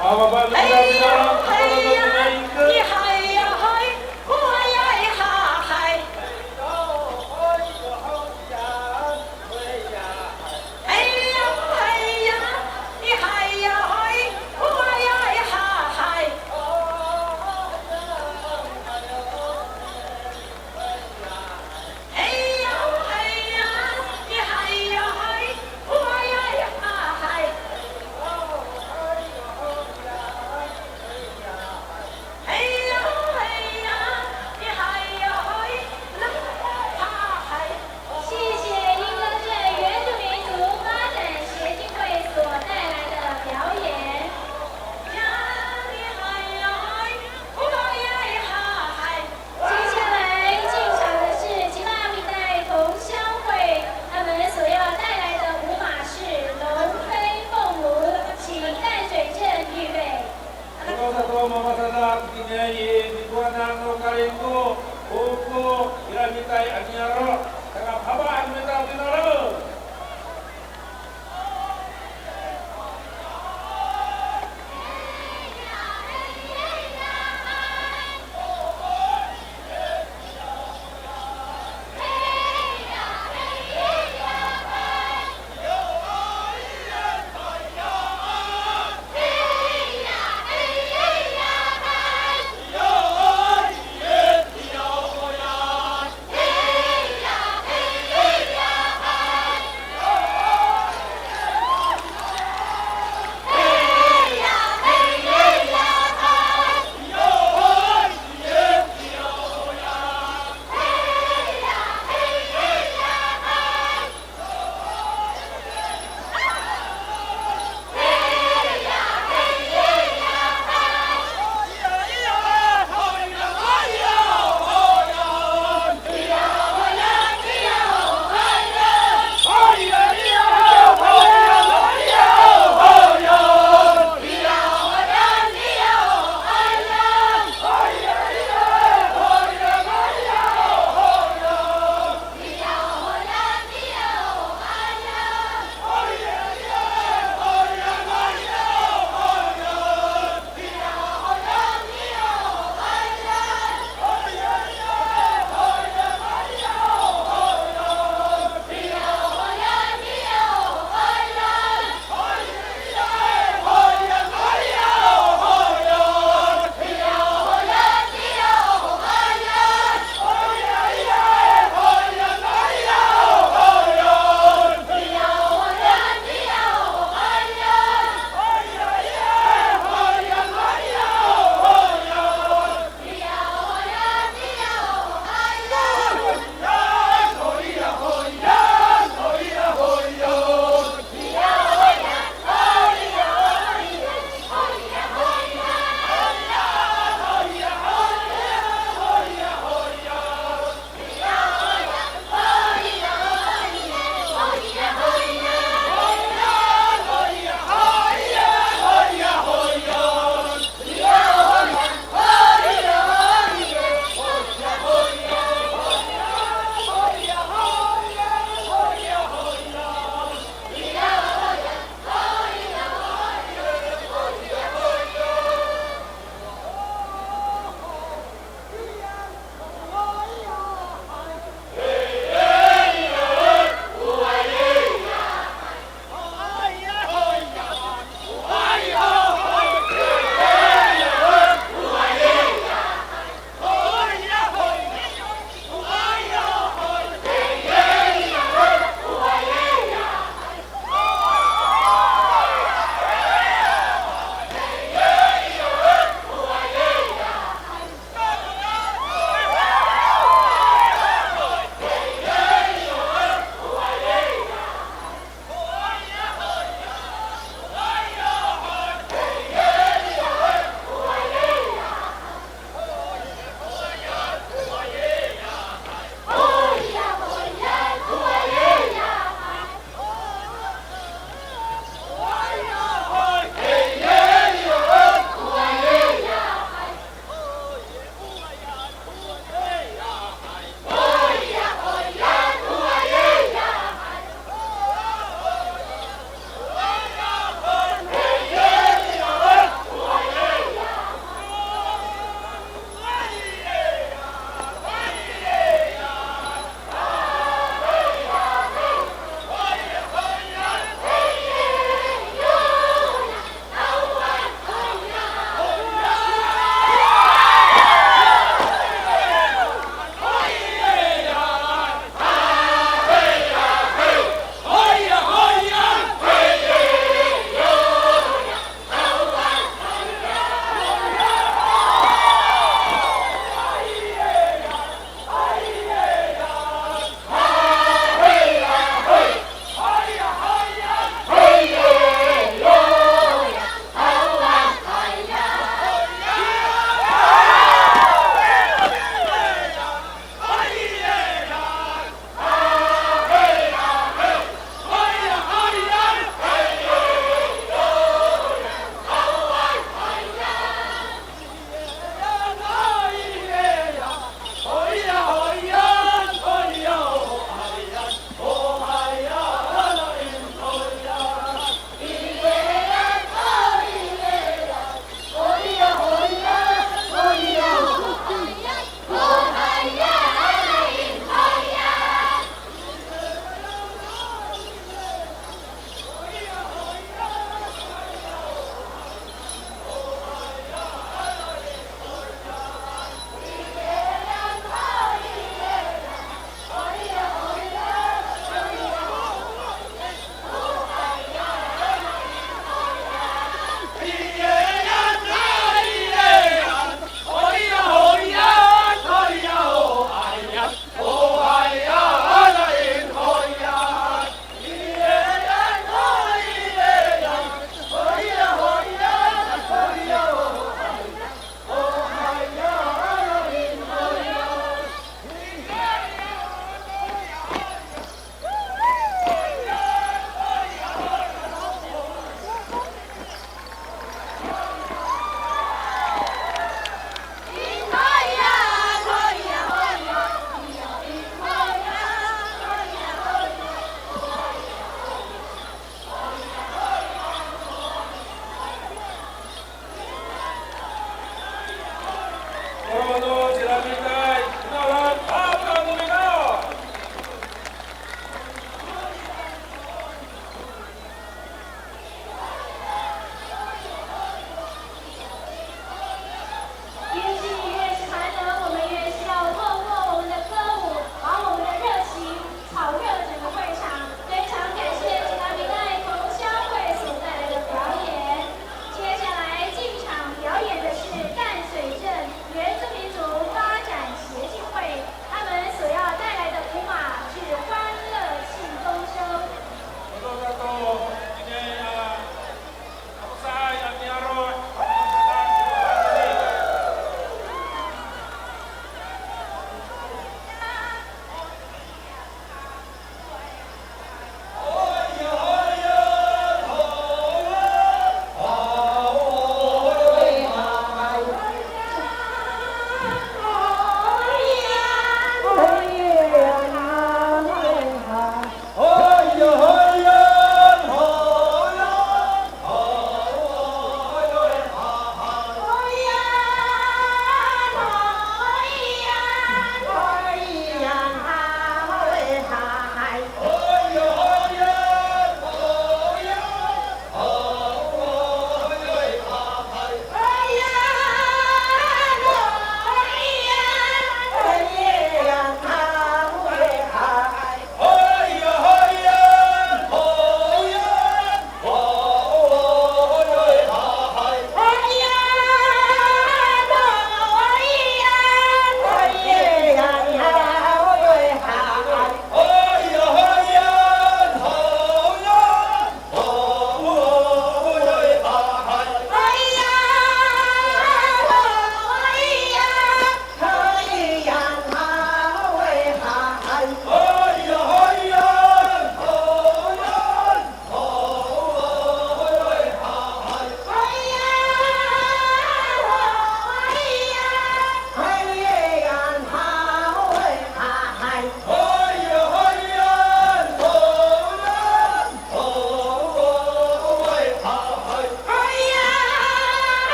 嘿呀嘿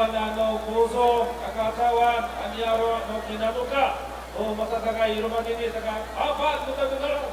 Puso, kakatawan, anyaro, no kinamuka, o masasagay, rumagini, saka, apat, muta-muta.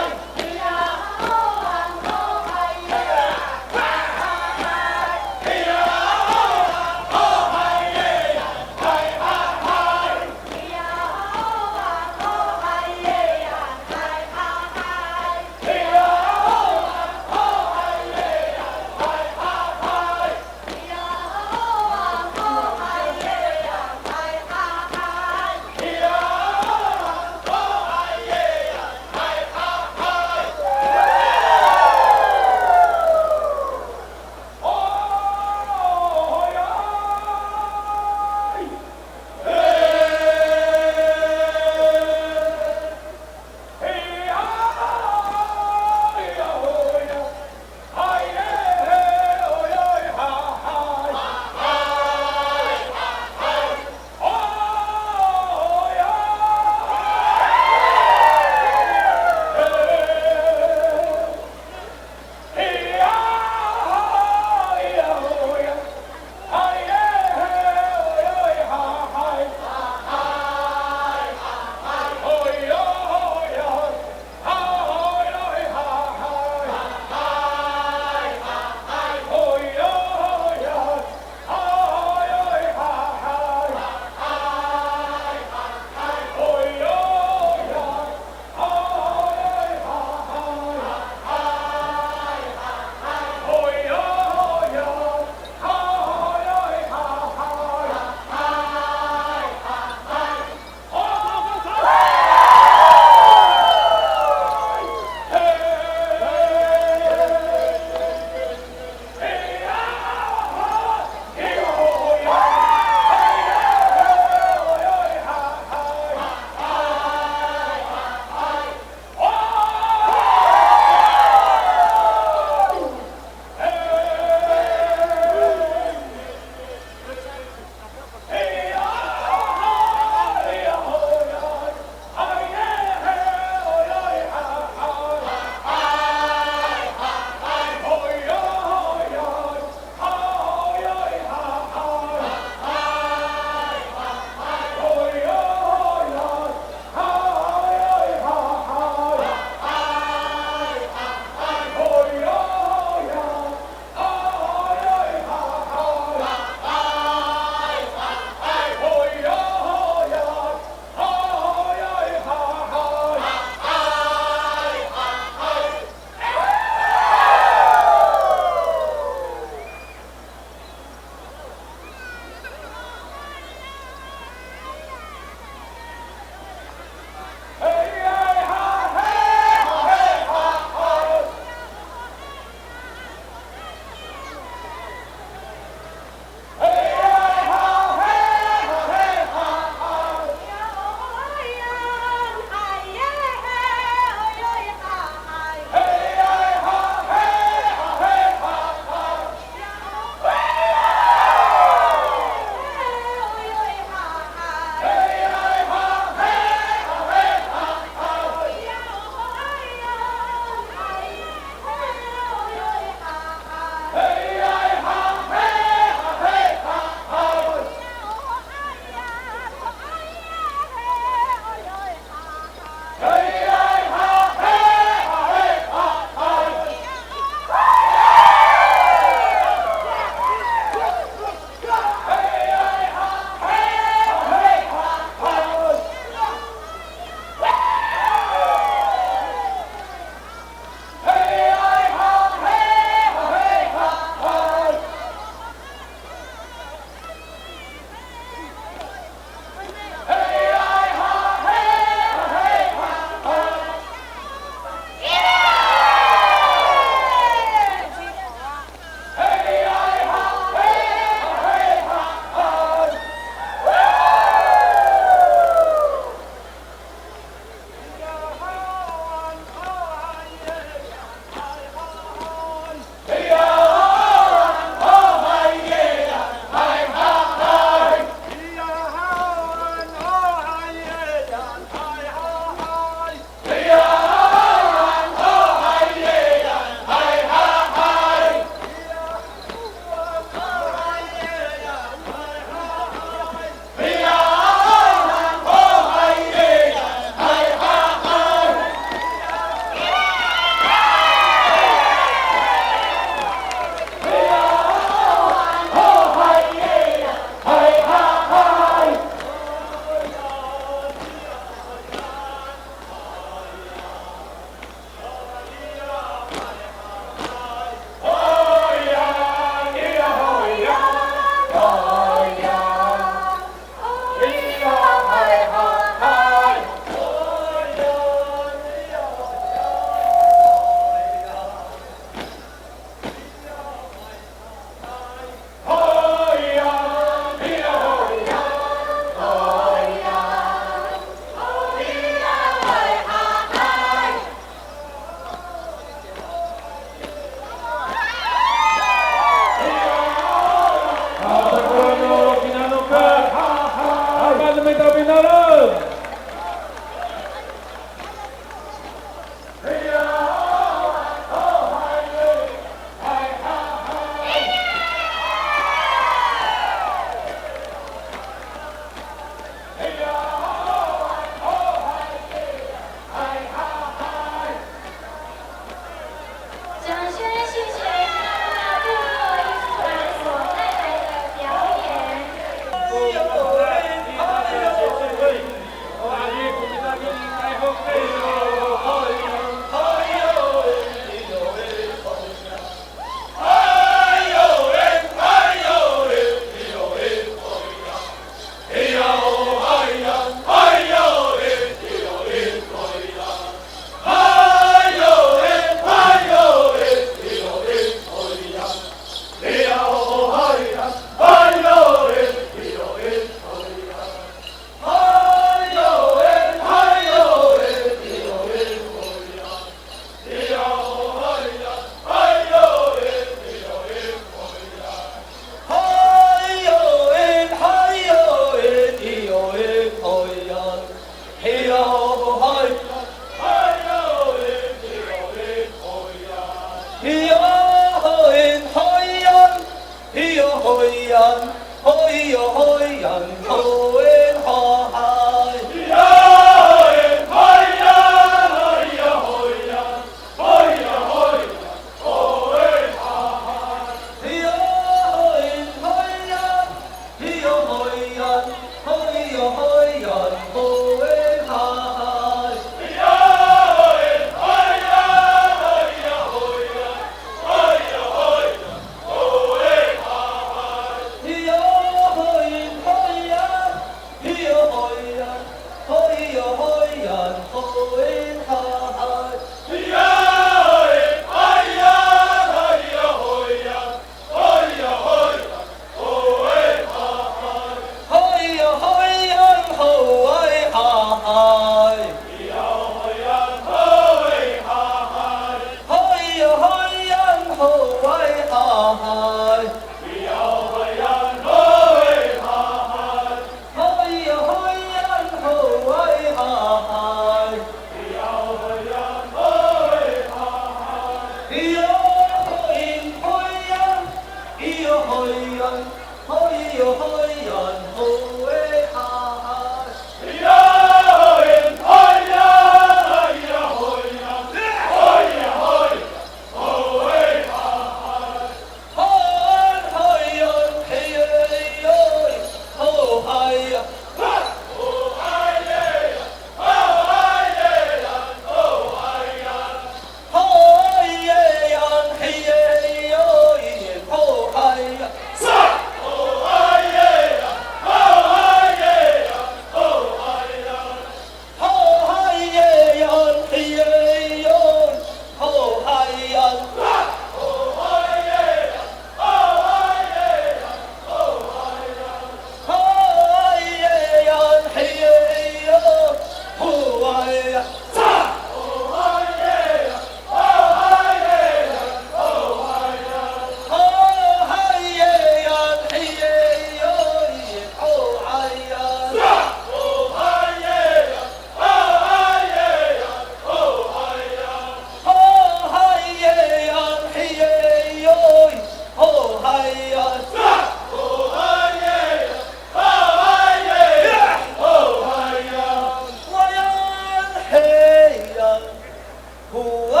呼哎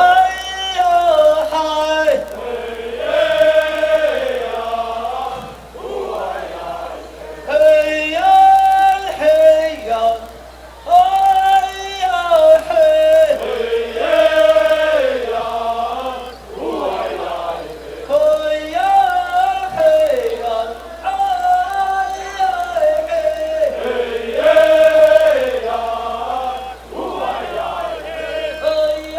呀嗨，嘿呀嘿呀，哎呀嘿，嘿呀嘿呀，哎呀嘿。哎呀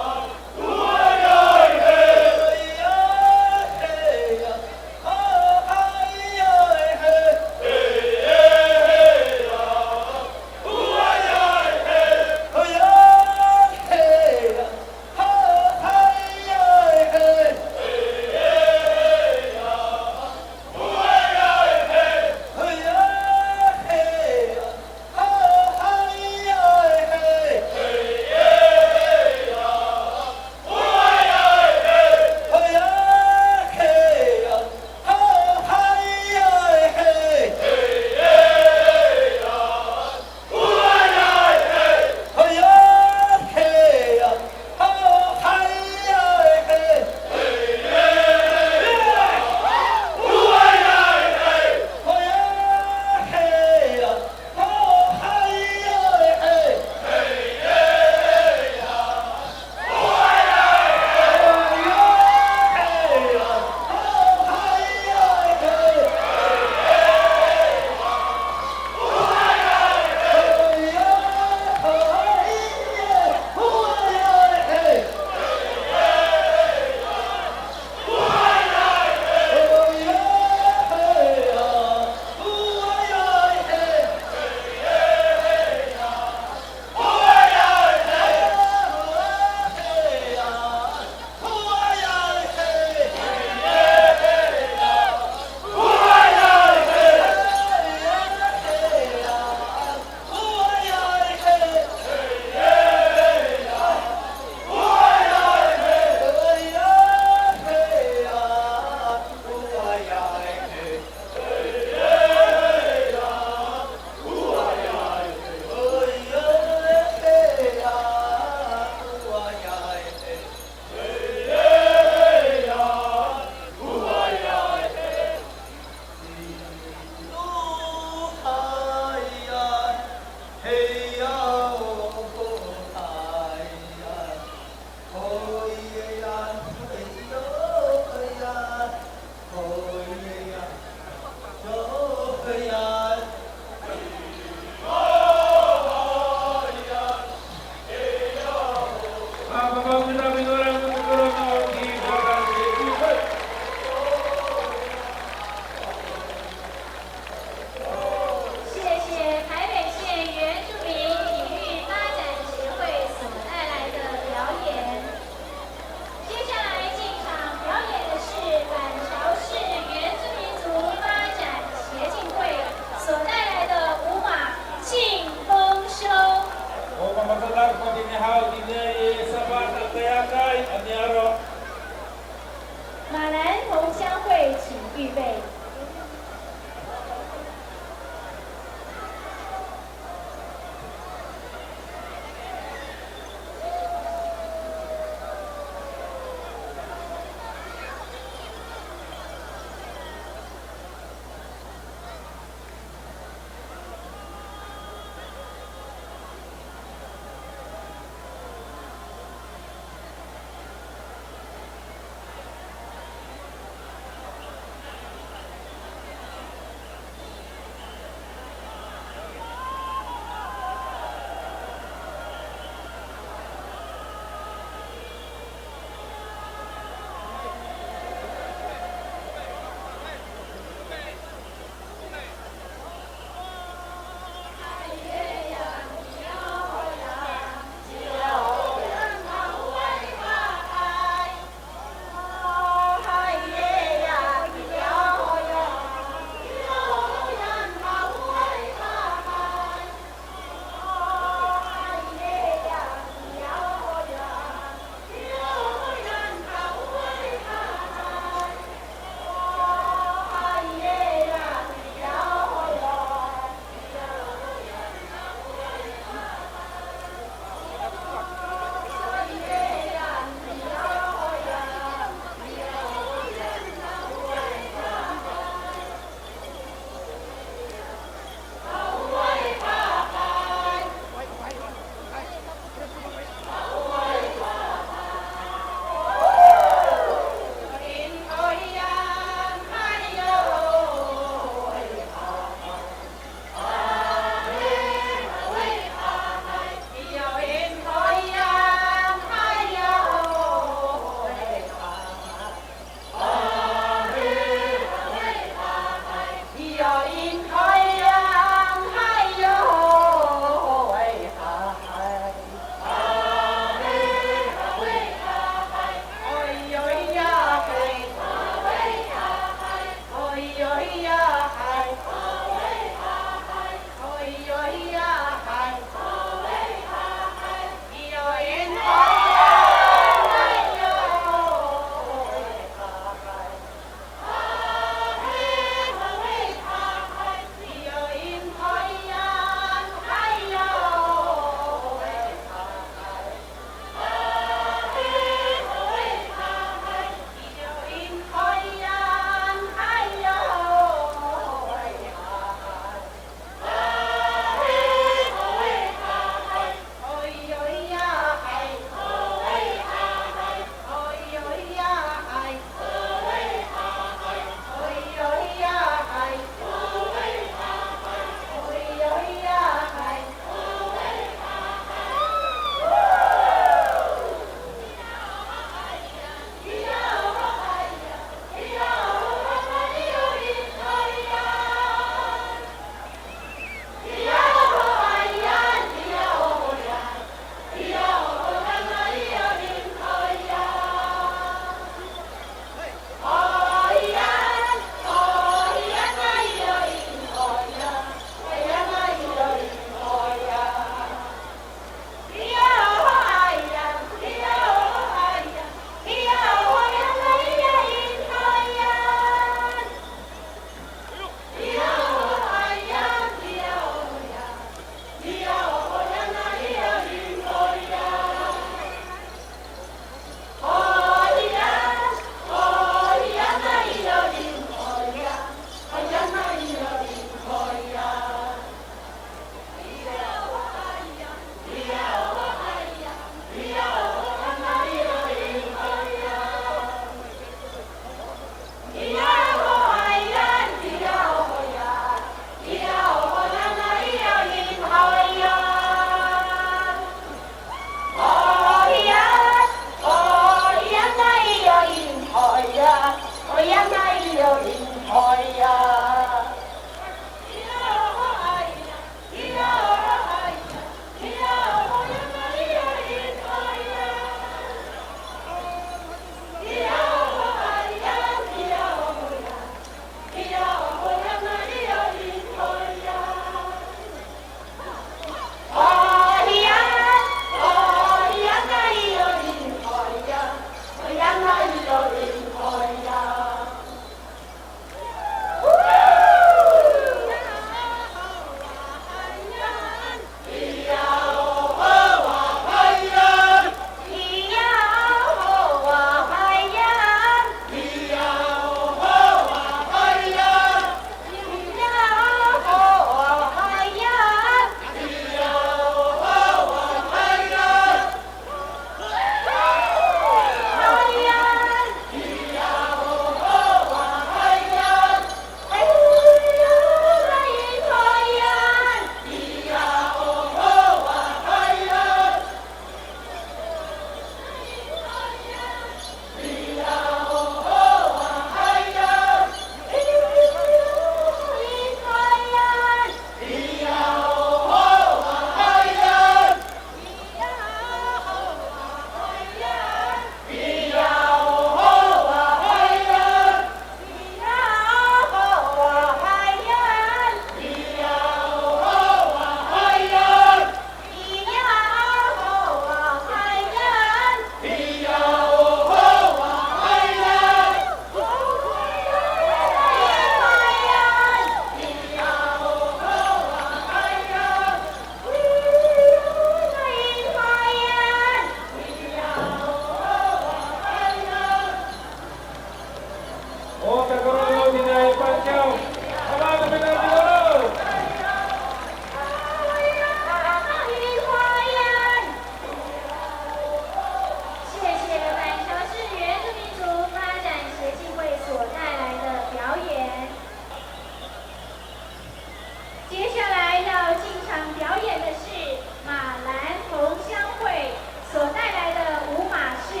接下来要进场表演的是马兰同乡会所带来的舞马是《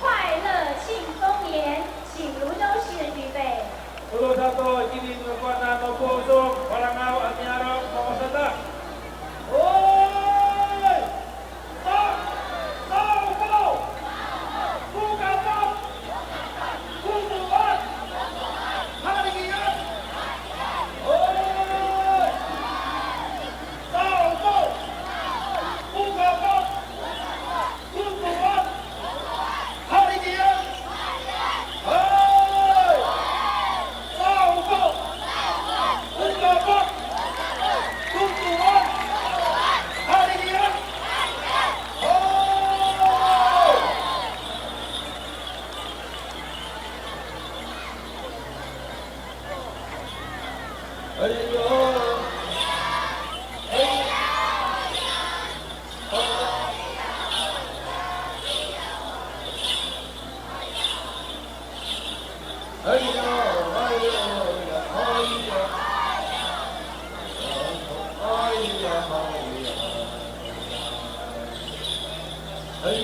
快乐庆丰年》，请泸州市预备。Ulo satu kini kekuatan nopo usung Walangau Amiaro Mawasata. Oi! Stop! Stop! Stop! Buka stop! Kutuan! Hari ini! Oi! Stop! Stop! Buka stop! Kutuan! Hari ini! Oi! 哎呦！哎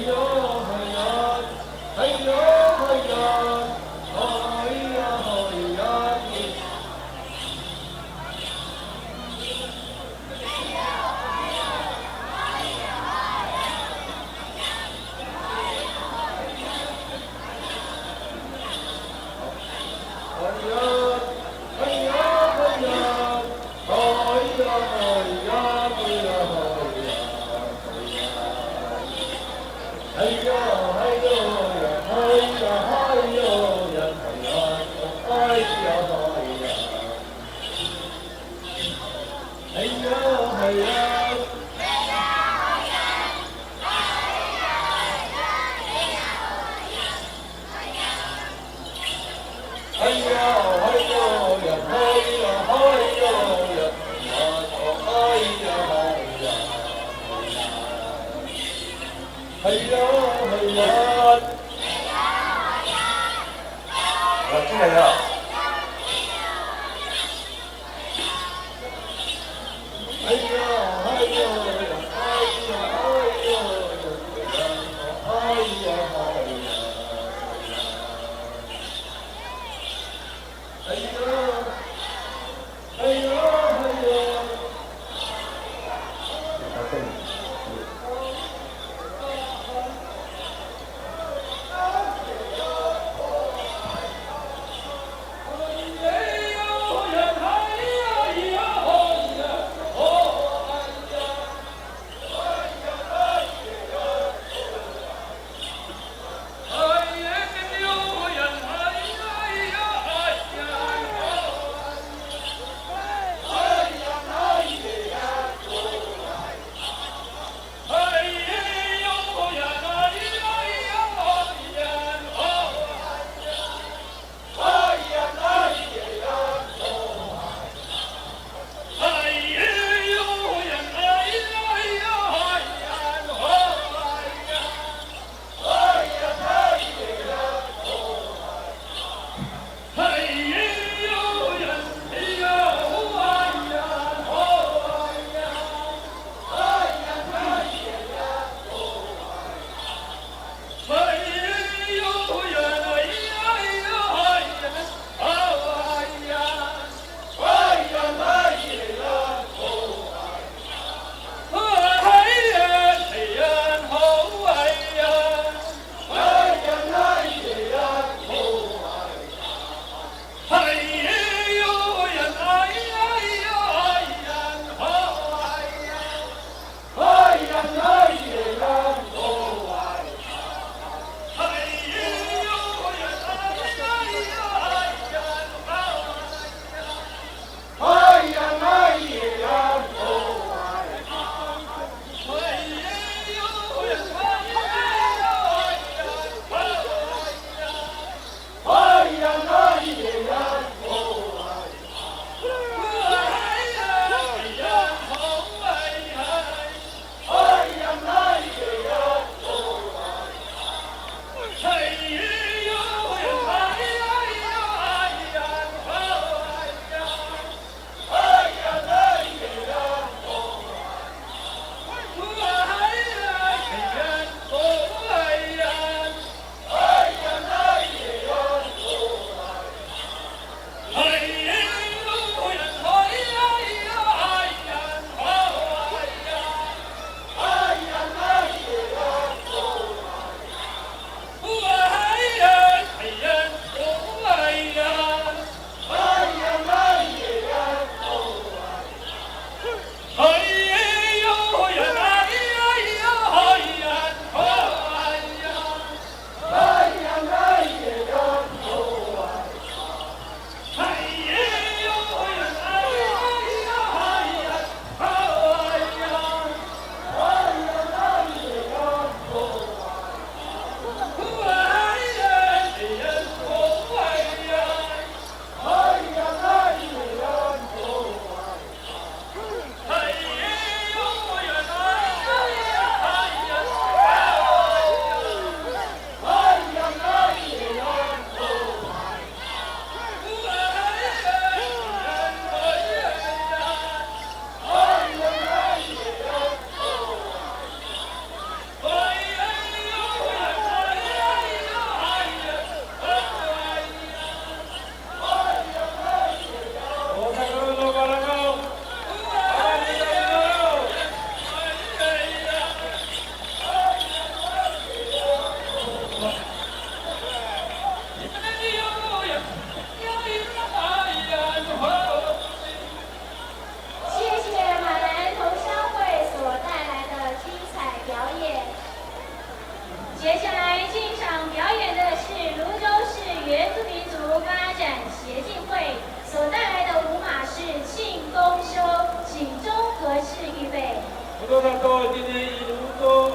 Untuk satu ini untuk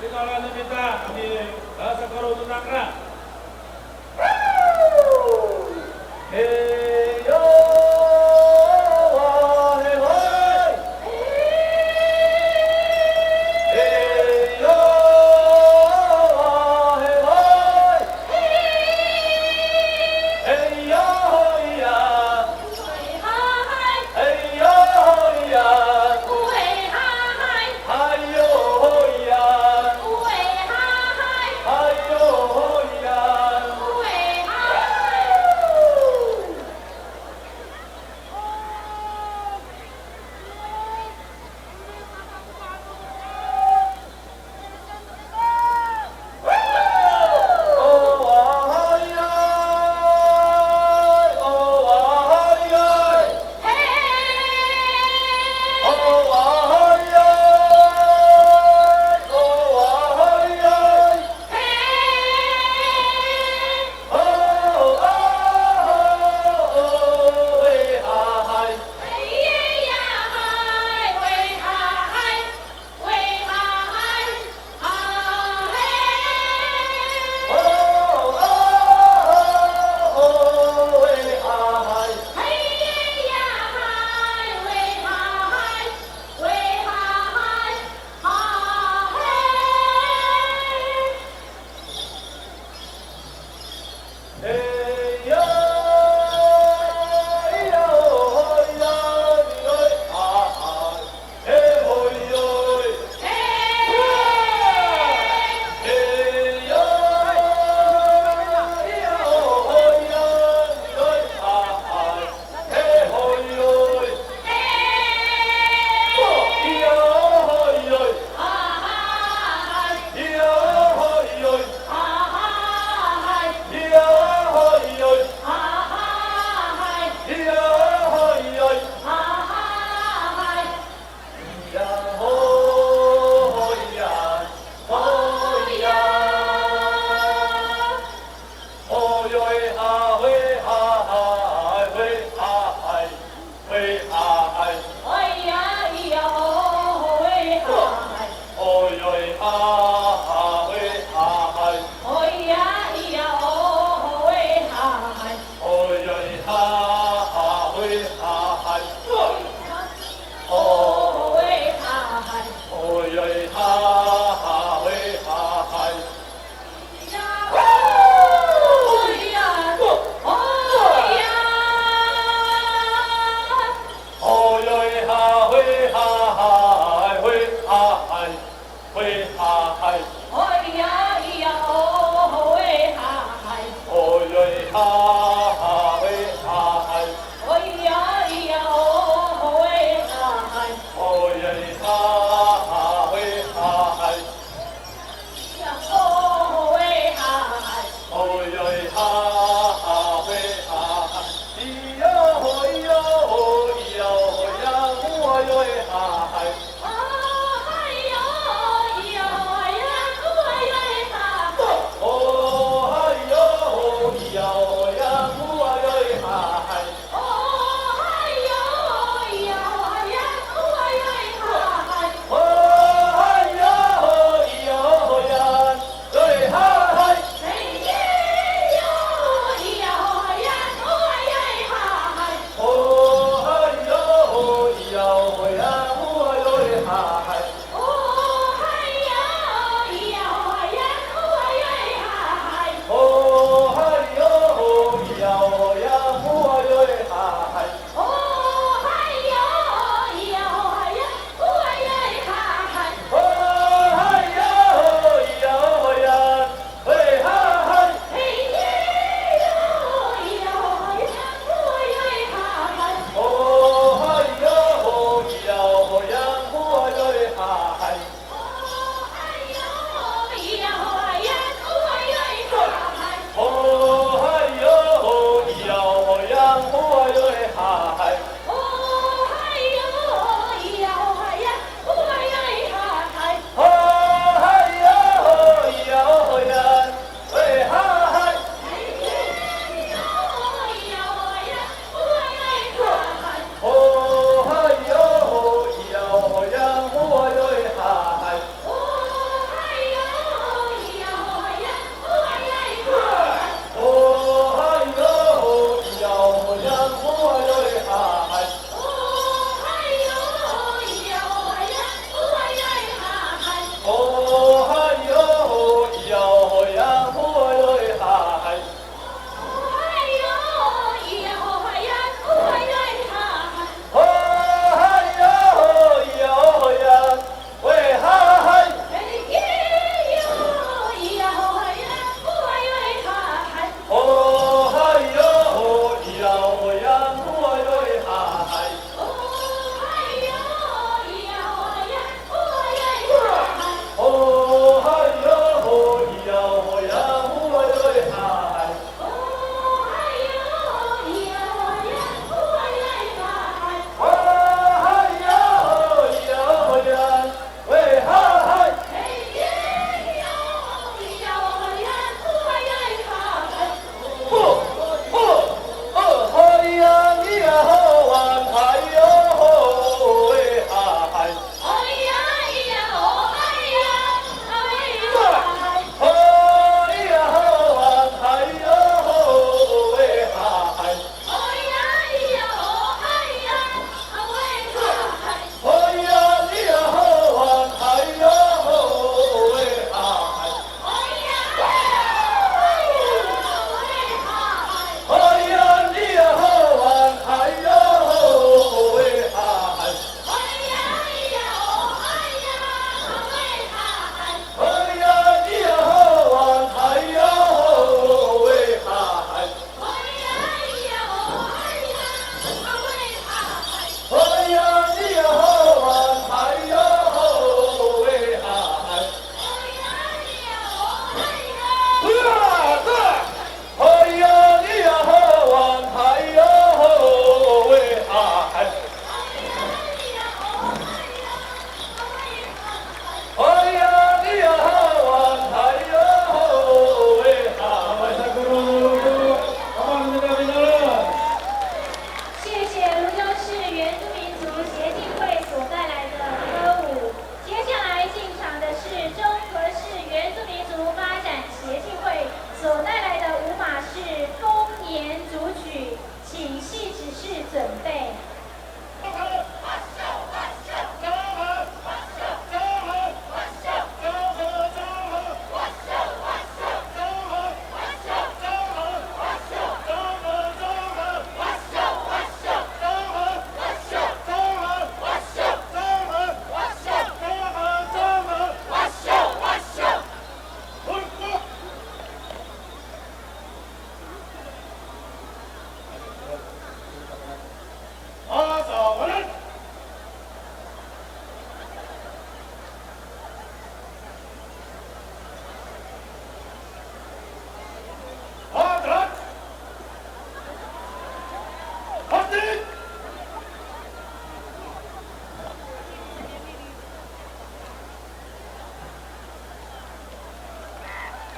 kenalan kita kami sekarang tunang ra. Hey yo, hey hey. Hey yo, hey hey. Hey yo ya, hey yo ya, hey yo ya, hey yo ya. Oi, oi, ha.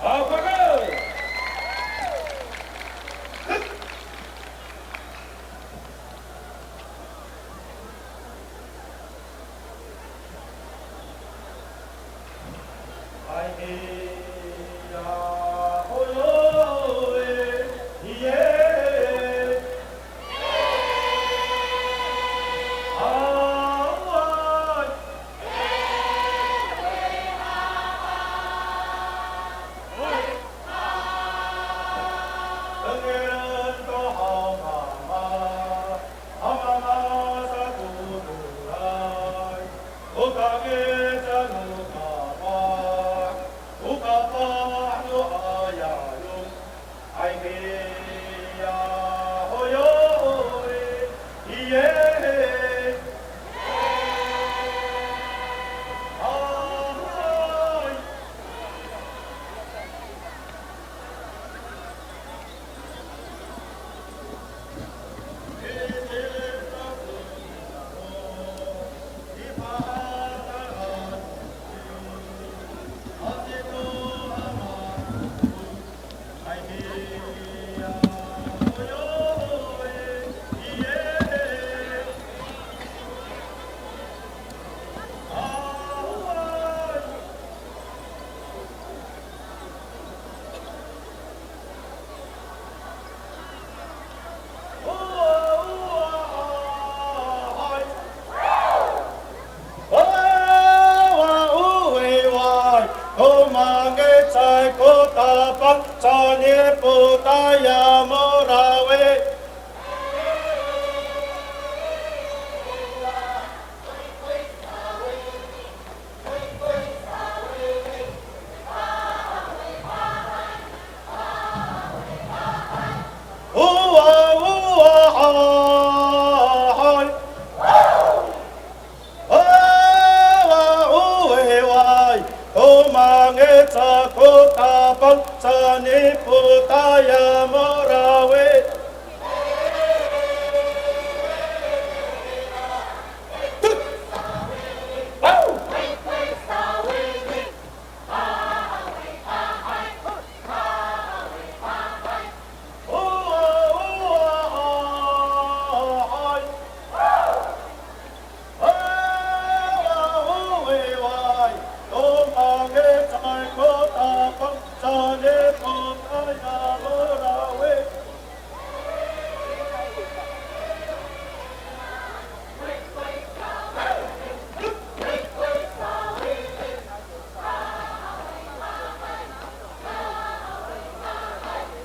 好，快乐。哎呀，哦哟喂，耶！啊！人人都好妈妈，好妈妈在不如来，不敢给在路卡巴，路卡巴路阿呀哟，哎嘿呀，哦哟喂，耶！啊！不打呀，莫拉喂。呜啊呜啊嗨！啊呜喂喂，哦嘛个扎个打棒，扎你不打呀莫拉喂。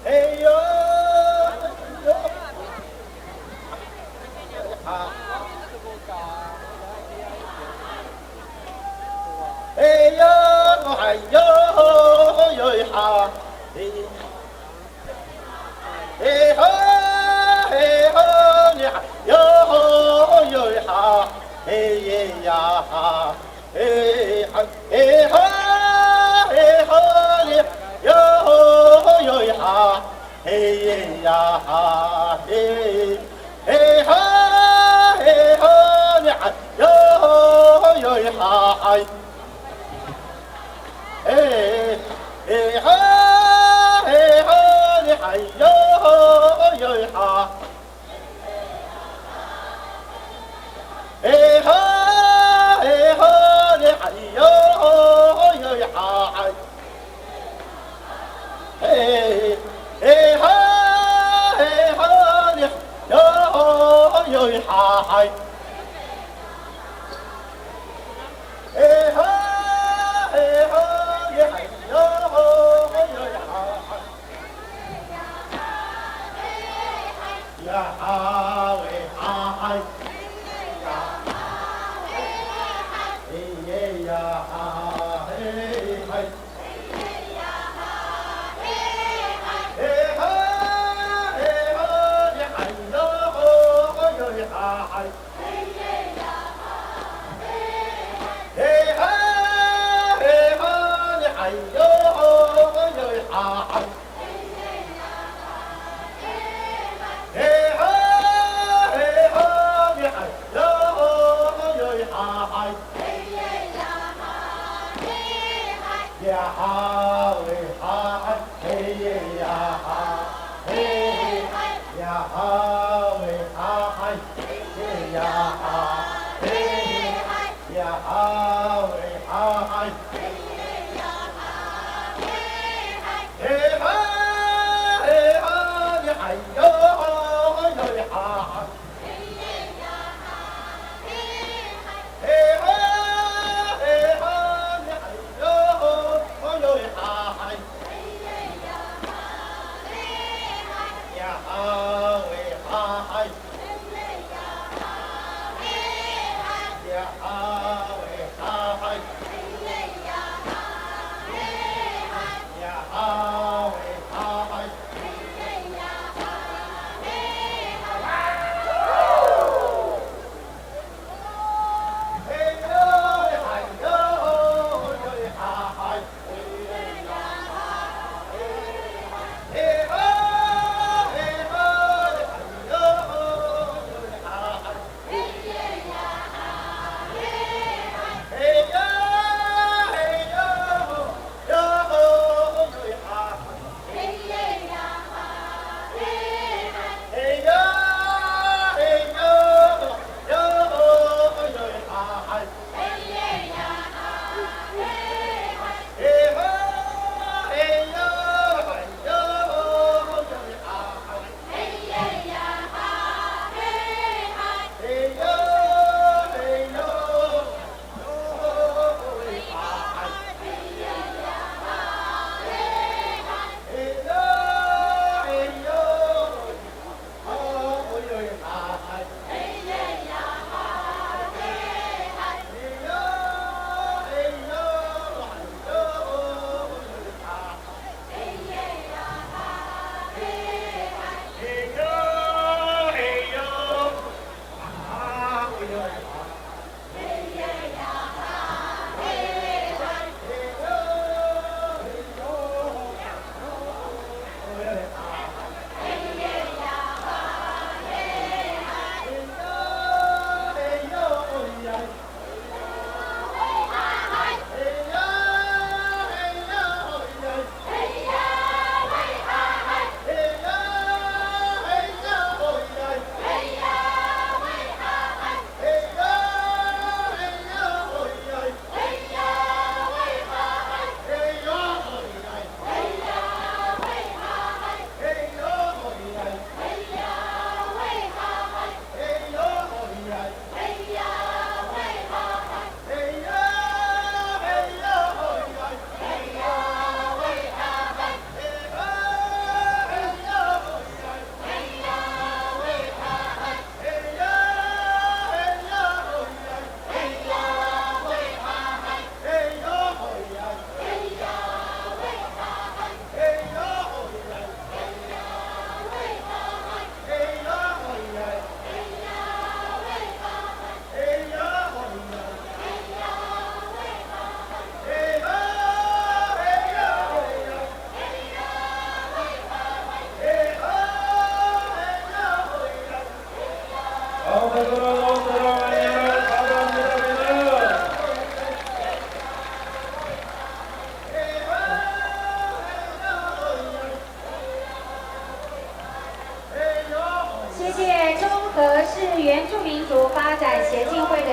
哎呦！哎呀，我哎呦呦哈，哎哈哎哈你哈呦呦哈，哎呀哈，哎哈哎哈哎哈你呦呦哈，哎呀哈哎哎哈哎哈你哈呦呦哈。哎哎哈哎哈你嗨哟哟哈，哎哈哎哈你嗨哟哟哈，哎哎哈哎哈你哟哟哈，哎哈哎哈。呀哈喂哈嗨，哎耶呀哈嘿嗨，哎哈哎哈你嗨哟哟哈嗨，哎哈哎哈你嗨哟哟哈嗨。哎哈哎哈你嗨哟哟哈嗨，呀哈喂哈。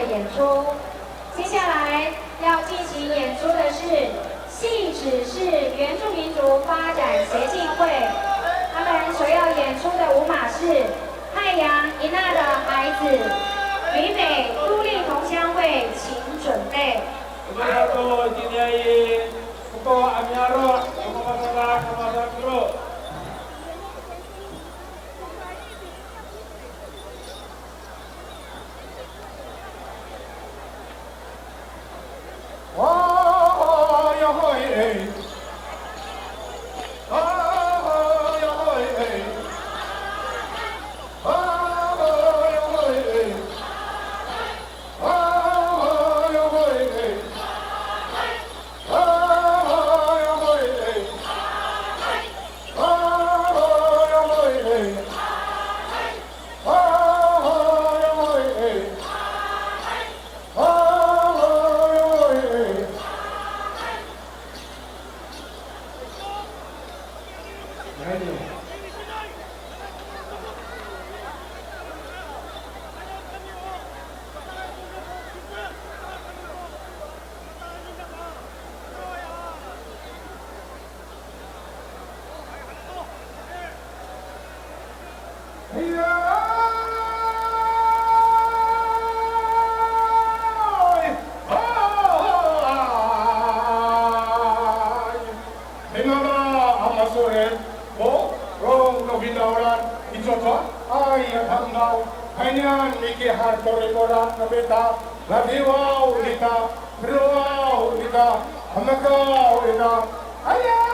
演出。接下来要进行演出的是戏指市原住民族发展协进会，他们所要演出的舞码是太阳一娜的孩子。旅美都立同乡会，请准备。Kemudian dinai ketua Amiaro, kemasala, kemasakro. 哎呀，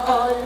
哎。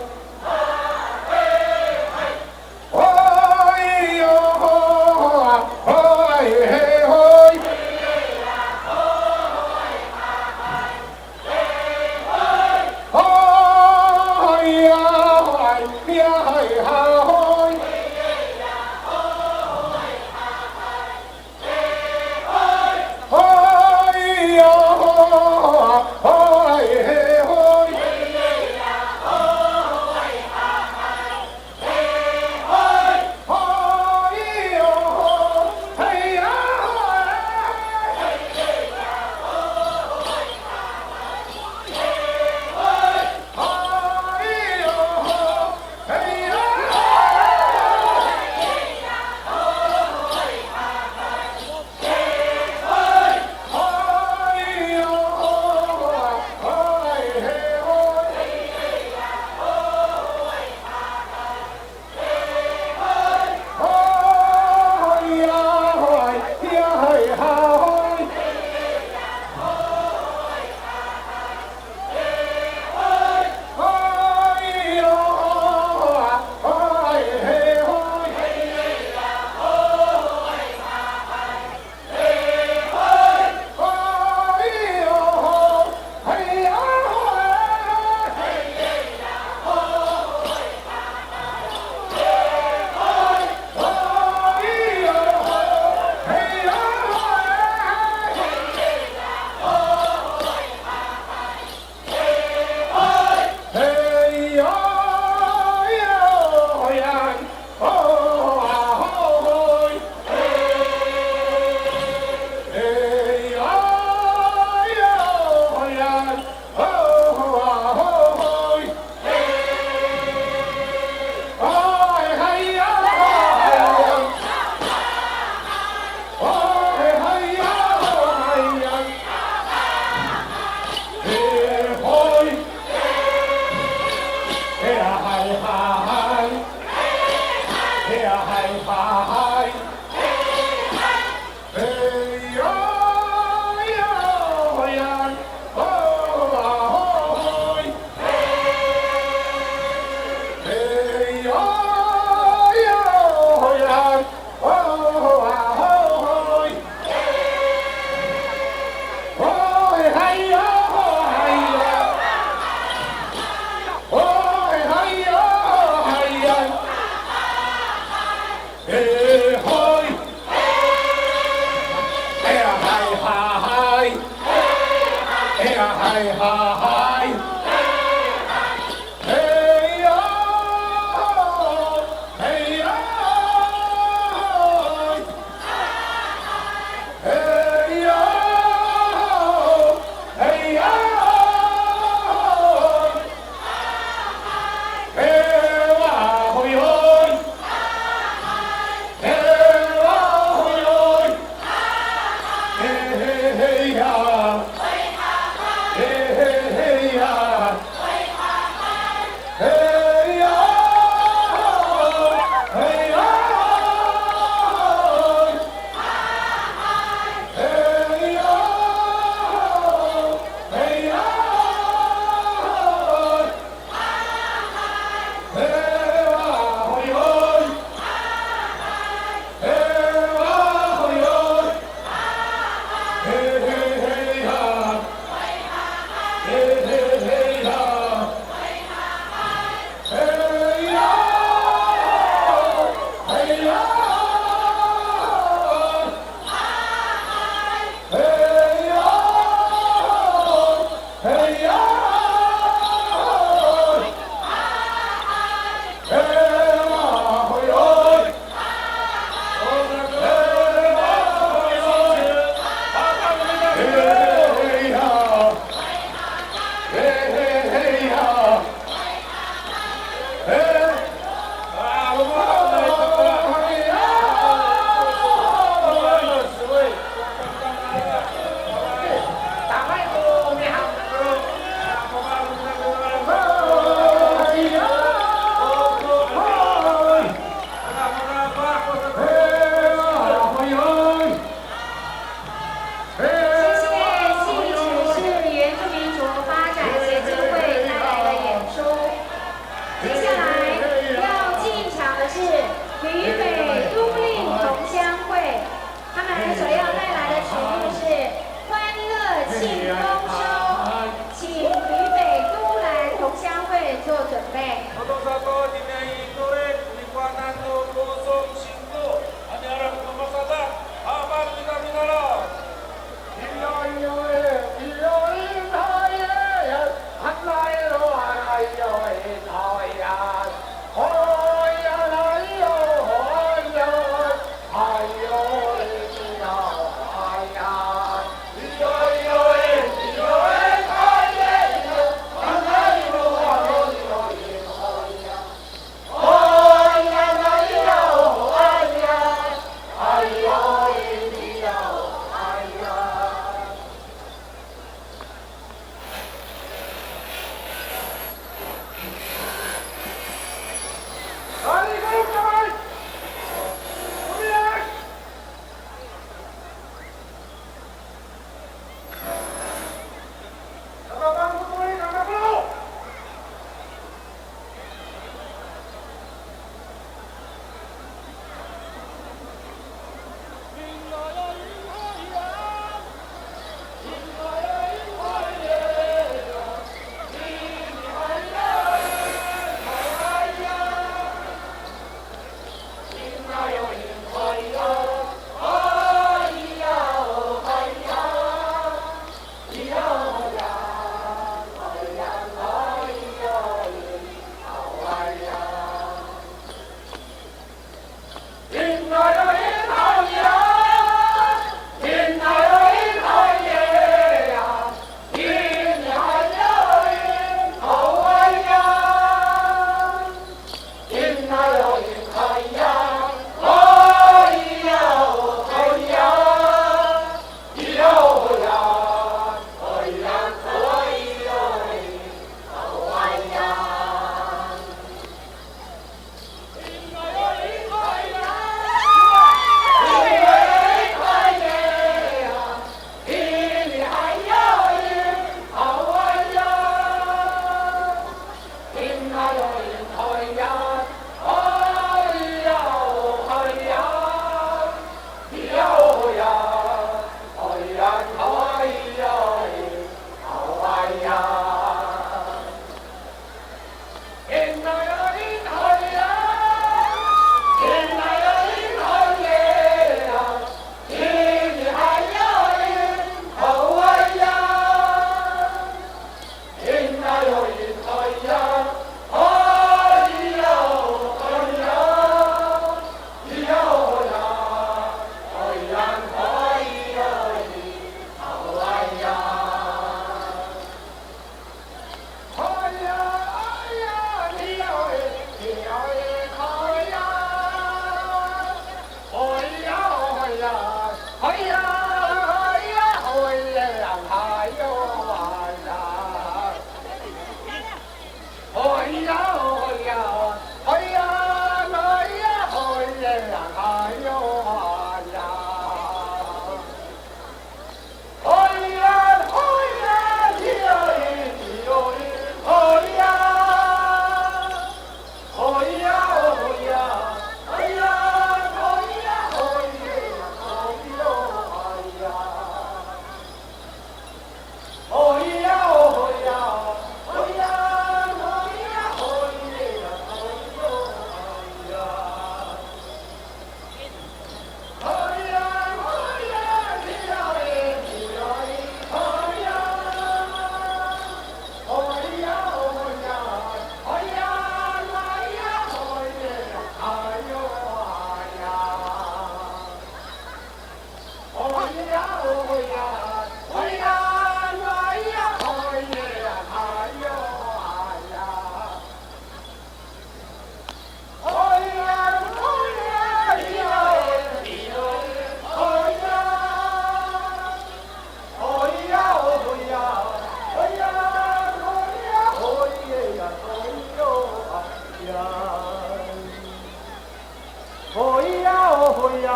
呀，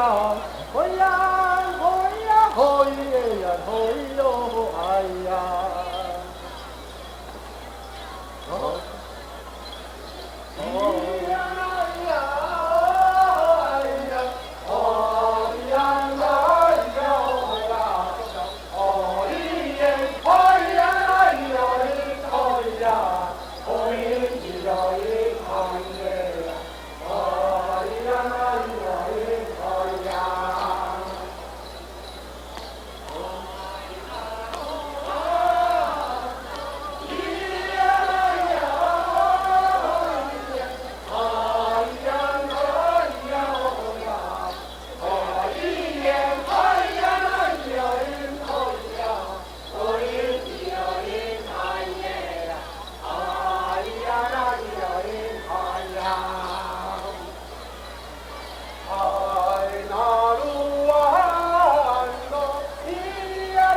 哎呀，哎呀，哎呀，哎呦，哎呀，哦，哦呀呀，哎呀，哦呀哎呀，哦耶，哎呀哎呀，哎呀，哦耶，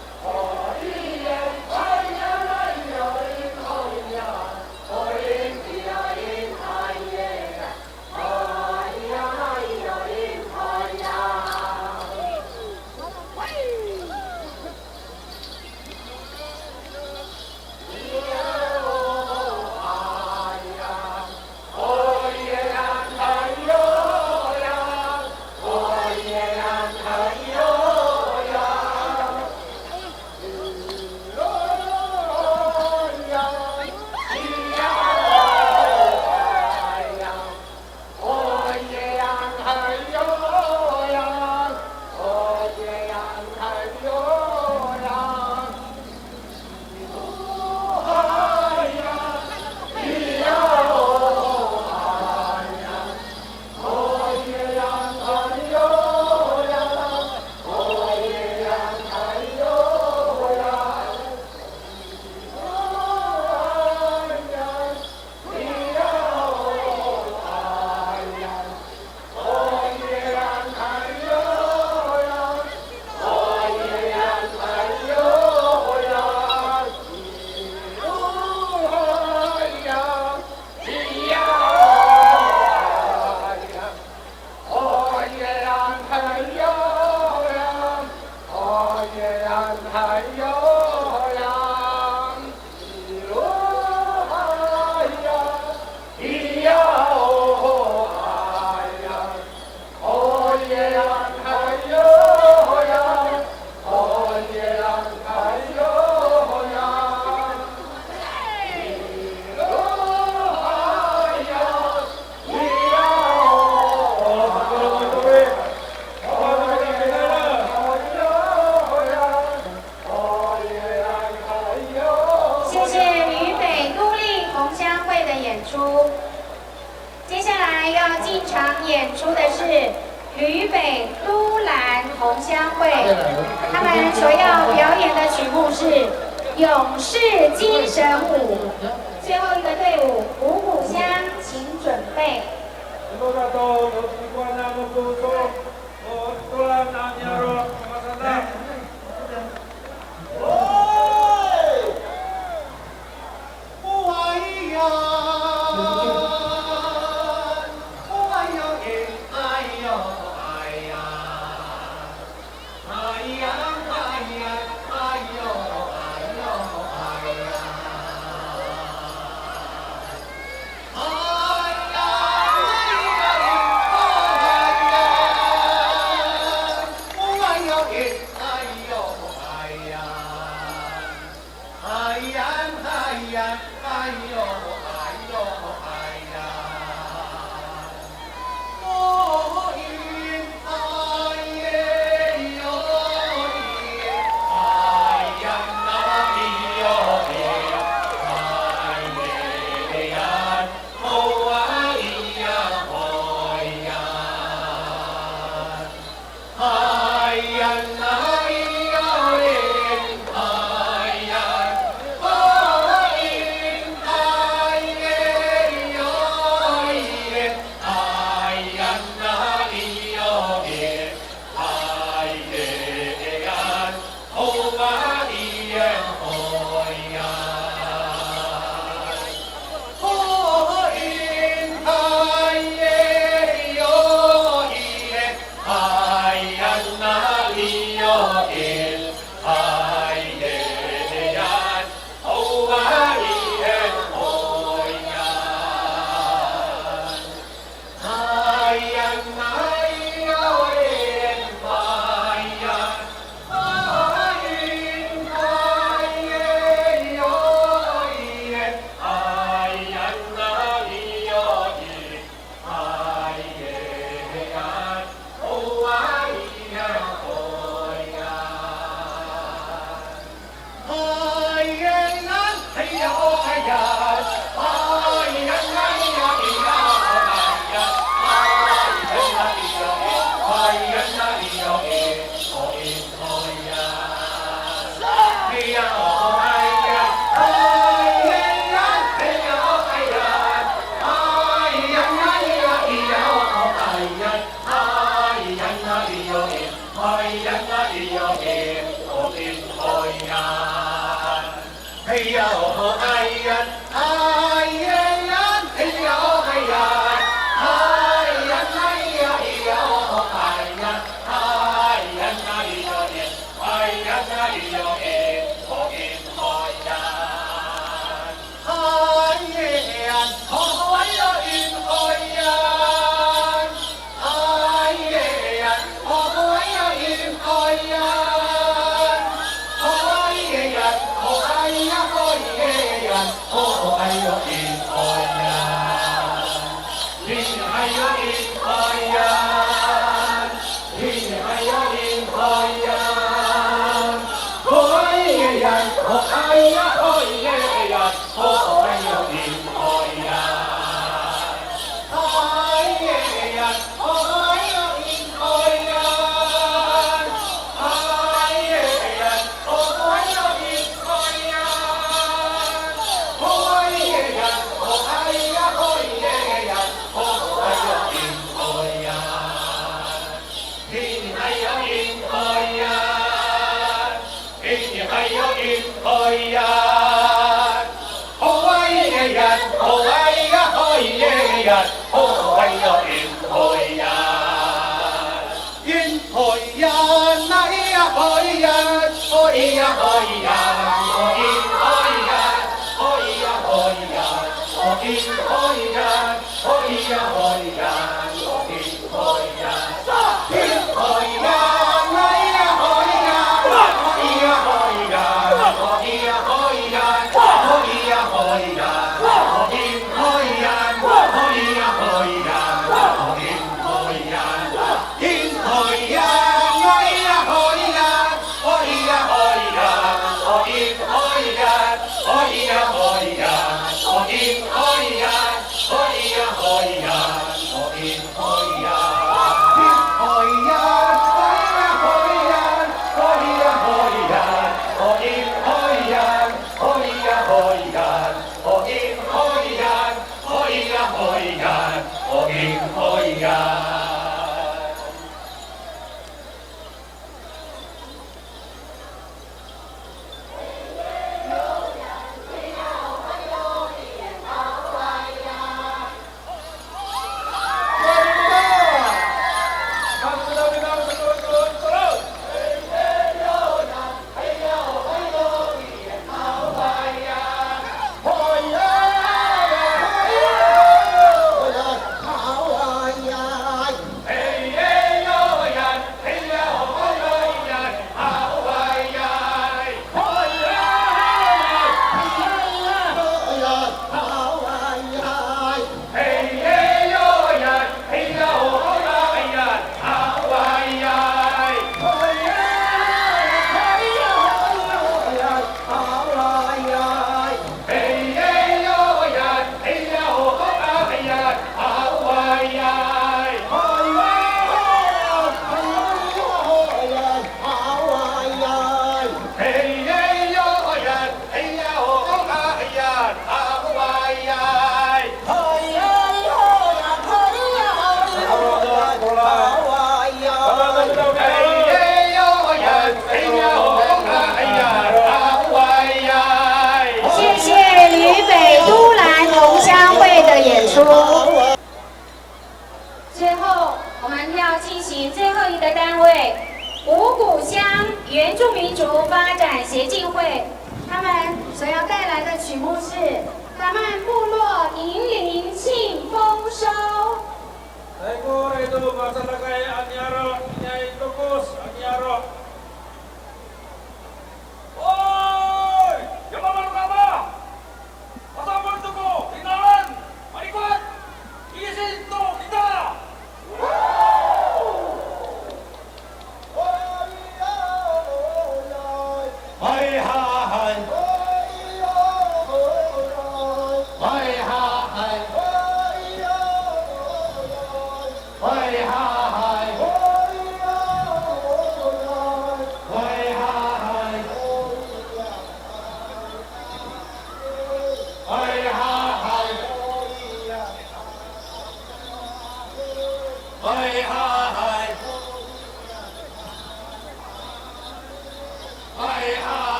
哎呀，哎呀，哎呀。谢谢渝北都立同乡会的演出。接下来要进场演出的是渝北都兰同乡会，他们所要表演的曲目是《勇士精神舞》。最后一个队伍五股乡，请准备。 哎最后，我们要进行最后一个单位——五股乡原住民族发展协进会，他们所要带来的曲目是咱们部落银铃庆丰收。Eko itu masalah kaya anyaro, nyai tokus anyaro. Oi, yang mana kaba? Pasapun tuku, tinggalan, marikot, isin tu kita. Hai hai, hai hai, hai hai.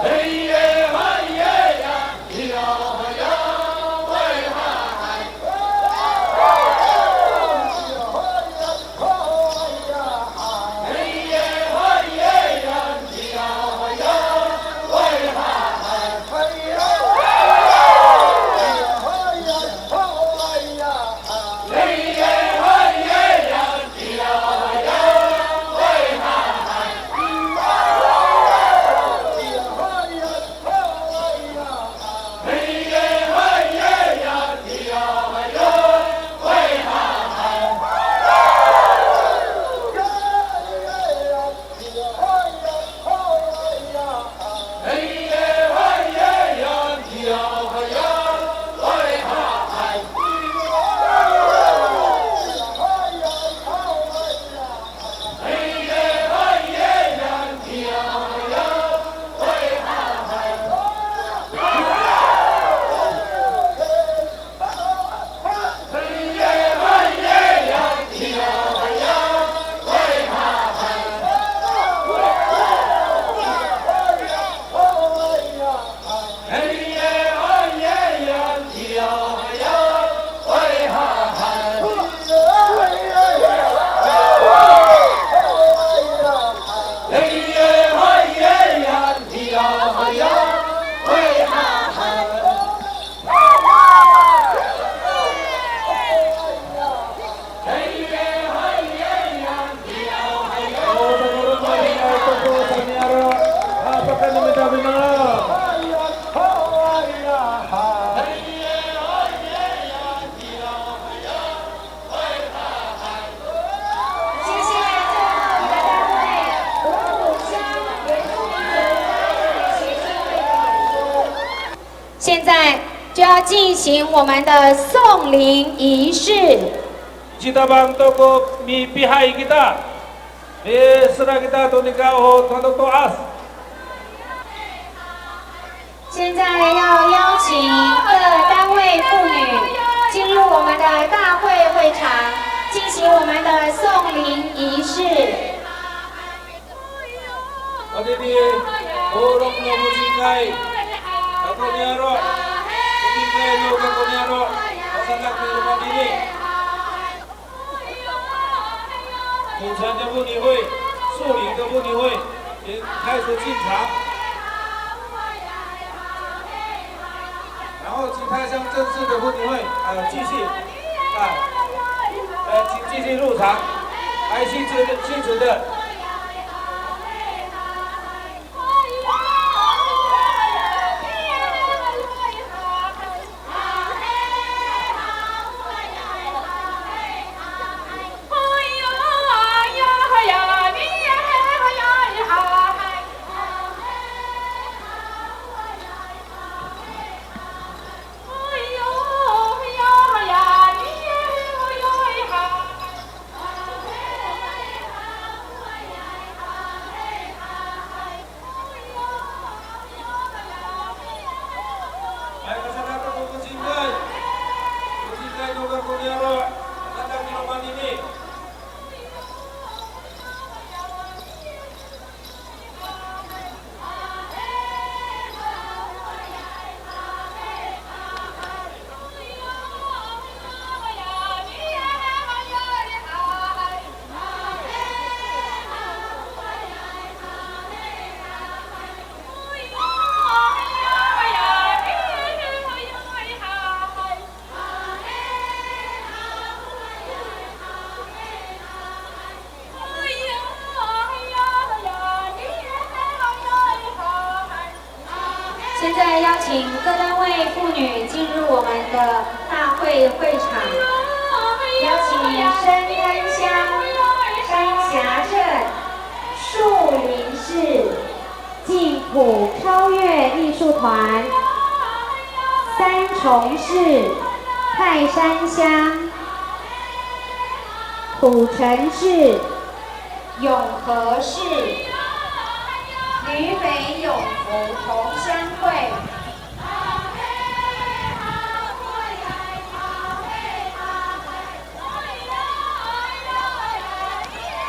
Hey! 就要进行我们的送灵仪式。 Citabang toko mi pihai kita, serah kita tu nikah untuk toas. 现在要邀请各单位妇女进入我们的大会会场，进行我们的送灵仪式。 Adini, orang mau musingkai, aku niaro, musingkai lu aku niaro, pasangan di rumah ini. 古城的妇女会，树林的妇女会也开始进场，然后其他乡镇市的妇女会继续请继续入场，还新址的。 现在邀请各单位妇女进入我们的大会会场，邀请深滩乡三峡镇树林市净土超越艺术团、三重市泰山乡、土城市永和市。 渝北永福同乡会，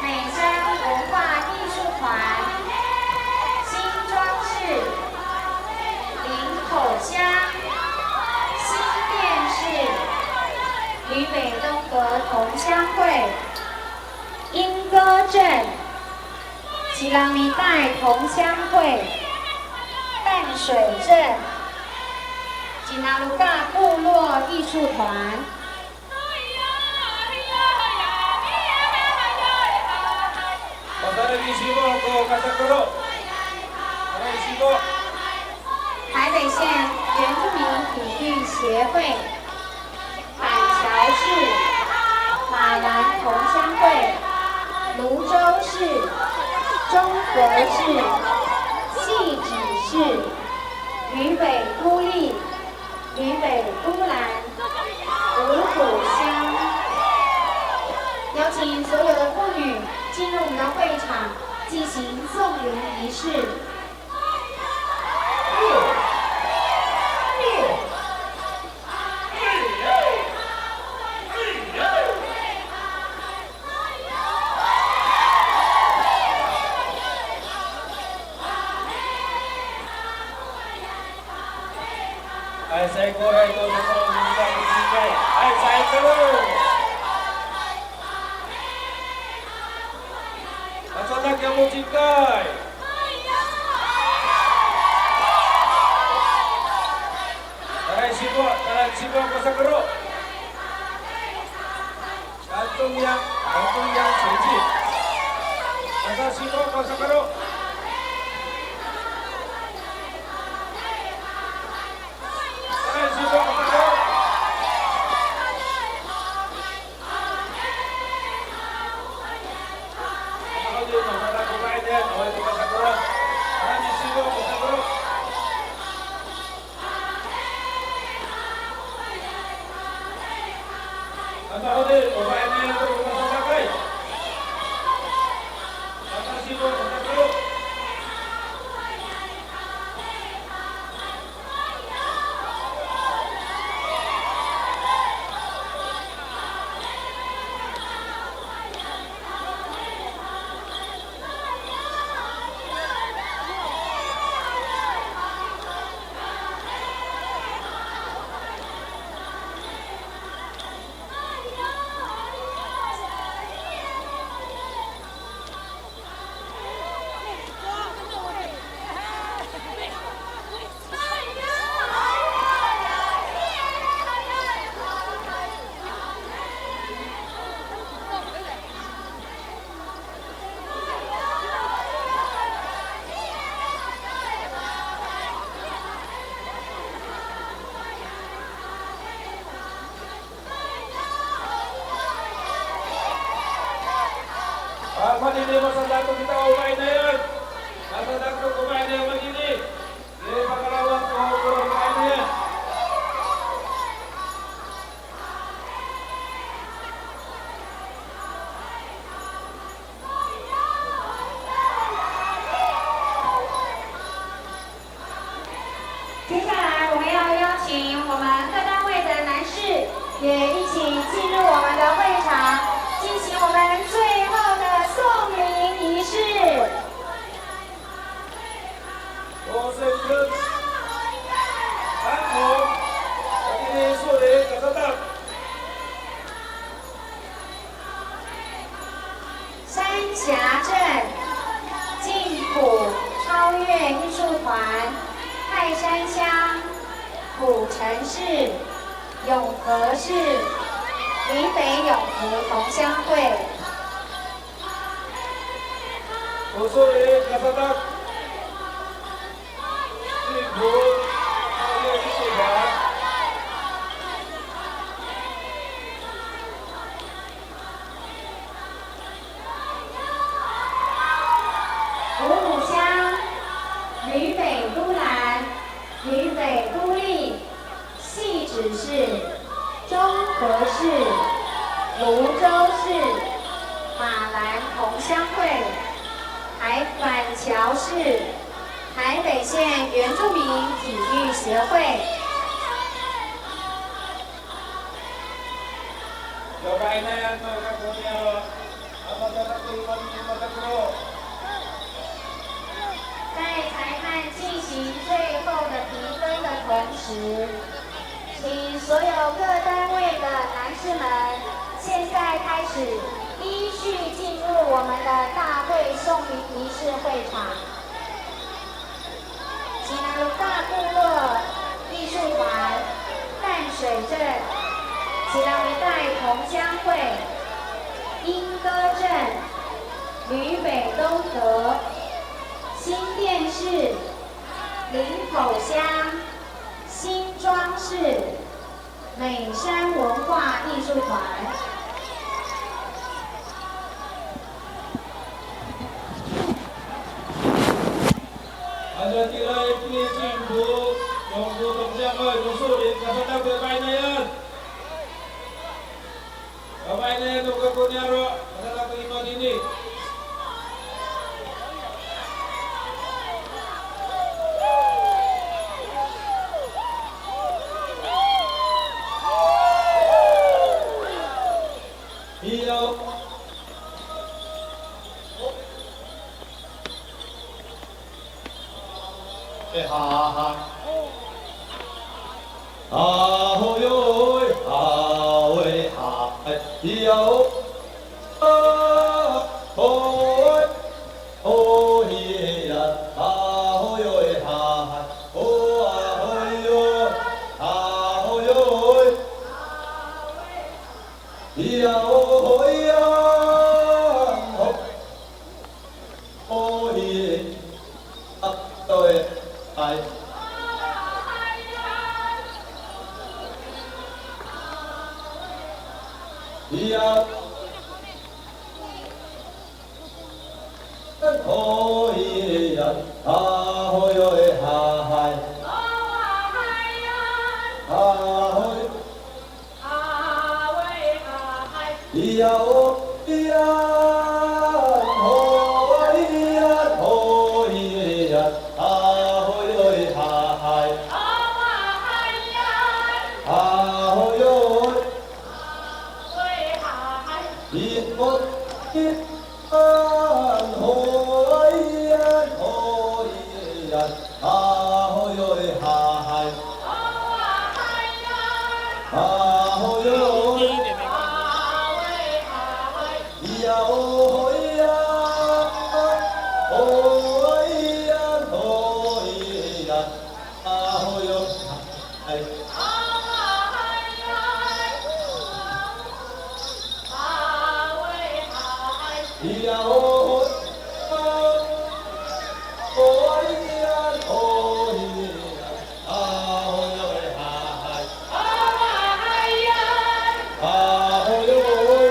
美山文化艺术团，新庄市林口乡，新店市渝北东河同乡会，莺歌镇。 吉朗尼代同乡会、淡水镇、吉纳鲁大部落艺术团、台北县原住民体育协会、板桥市马兰同乡会、泸州市。 中和市、汐止市、渝北都历、渝北都兰、五虎乡，邀请所有的妇女进入我们的会场进行送灵仪式。 Ay saya korang itu semua minta musingkai. Ay saya terus. Masalah yang musingkai. Tarai sibuk pasang keruk. Gantung yang cici. Masa sibuk pasang keruk. ini masa satu kita upain na yan. Masa satu upain na yan magini. Hindi makalawang kung upain na yan. 接下来，我们要邀请我们各单位的男士也一起进入我们的会场，进行我们最后的送名仪式。我是跟韩红，今天树林感受到。 三峡镇净土超越艺术团、泰山乡、古城市、永和市、林北永福同乡会。我树林感受到净土超越艺术团。 五股乡、吕北都兰、吕北都立、汐止市、中和市、泸州市、马兰同乡会、海板桥市、台北县原住民体育协会。 Cobain na yan mga kapunyero. Ang magkakatuloy ng magkakuro. 在裁判进行最后的评分的同时，请所有各单位的男士们，现在开始依序进入我们的大会送名仪式会场。济南路大部落艺术团、淡水镇、济南一带同乡会、莺歌镇、吕北东河。 新店市、林口乡、新庄市、美山文化艺术团。Ada tirai pilih cinggu, yang tutup siapa, justru di kasar bermain ayan. Bermain ayan untuk kepunyaro, kasar kelima ini. Iyo. Ha ha. Ahoy oi, ahoy ha. Iyo. Ahoy. Oh ya. Ahoy oi ha. Oh ahoy oi. Ahoy oi. Iyo oi ya. Oh yeah. Tôi ai Iya Hoi ya Hoi oi ha hai Hoi Iya iya Hoi ya Hoi ya Hoi oi ha hai Hoi oi Một ít an hoi an hoi an hoi oi ha hai hoi oi ya hoi an hoi an hoi an hoi oi hai Iya oh oh iya oh iya ah oh oi ha hai ah oh oi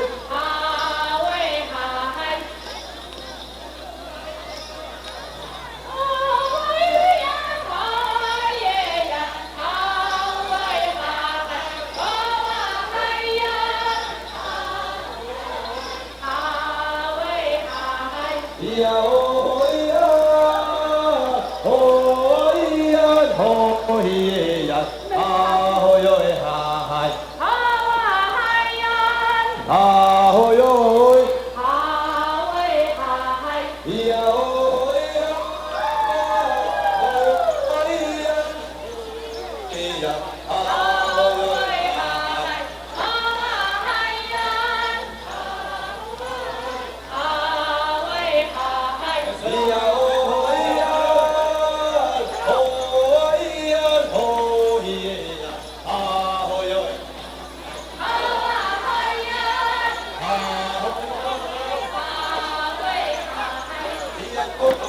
哎呦，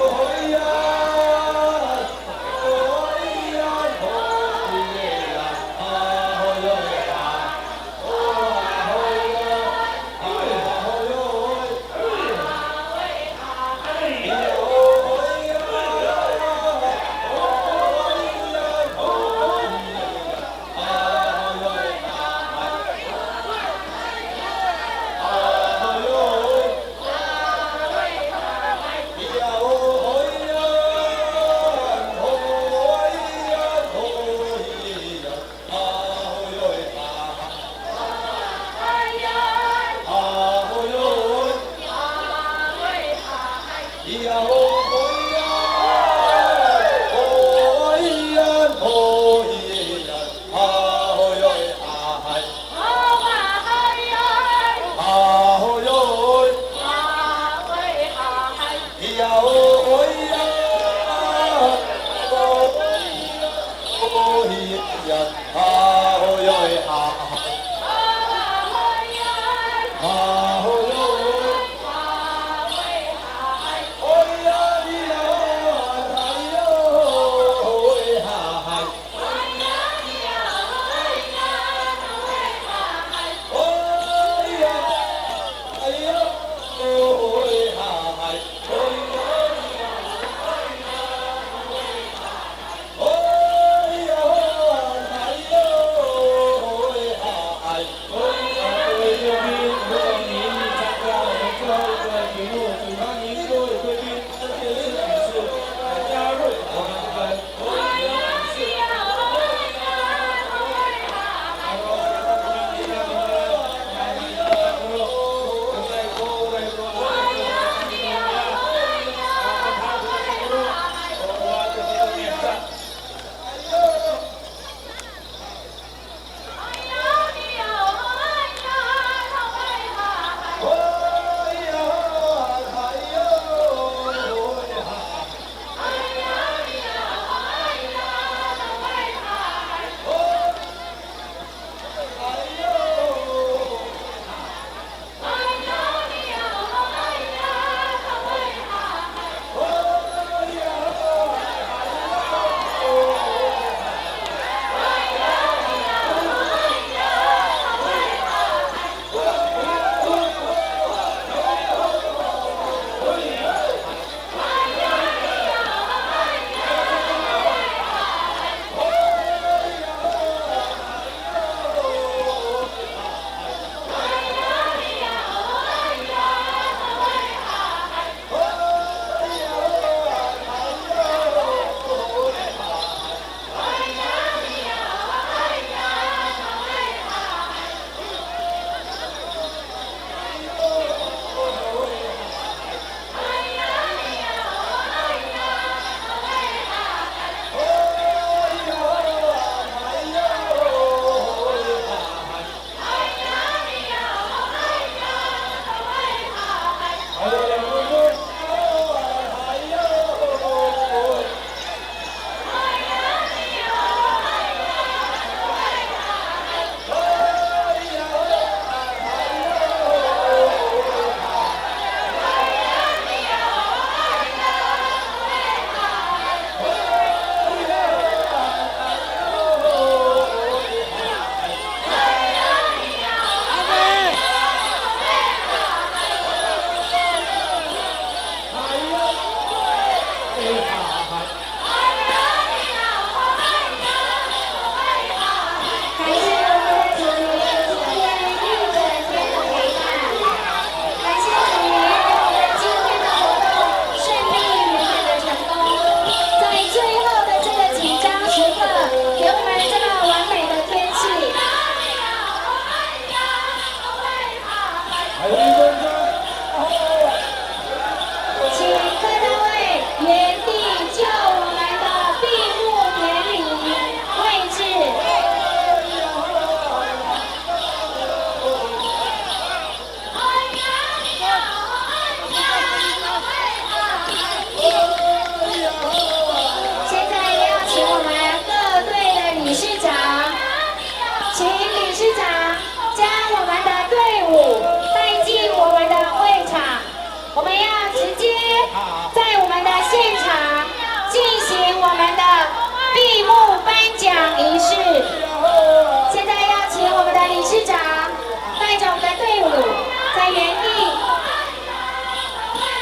在原地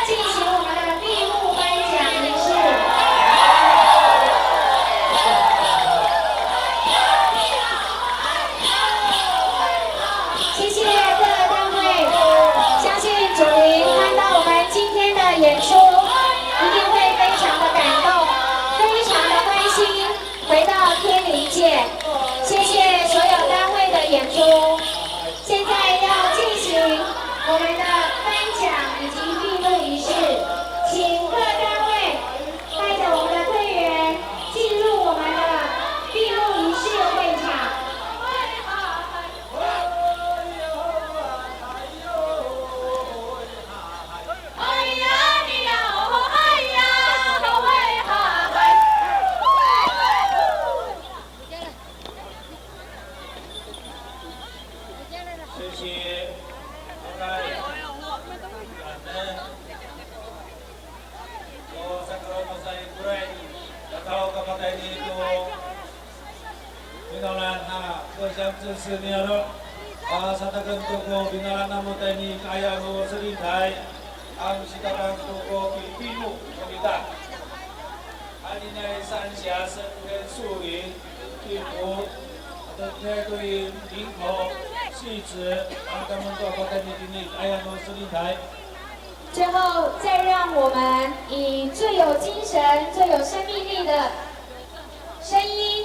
进行我们的闭幕颁奖仪式。谢谢各个单位，相信祖灵看到我们今天的演出，一定会非常的感动，非常的欢欣，回到天灵界。谢谢所有单位的演出。现在要进行我们的颁奖以及闭幕仪式，请各单位带着我们的队员进入我们的闭幕仪式会场。谢谢，好来，感恩。我Sakrono saya kurai, atau kapatay nito, binalan na kusyam susu niyo, sa tagang tuko binalan na mo tayo ni kaya mo sa lintay, ang sitarang tuko Pilipino kumita. Aninay saan siya sa suri, Pilipino, at tuwing lingko. 细致，让他们做好在你的哎呀，我是林台。最后，再让我们以最有精神、最有生命力的声音，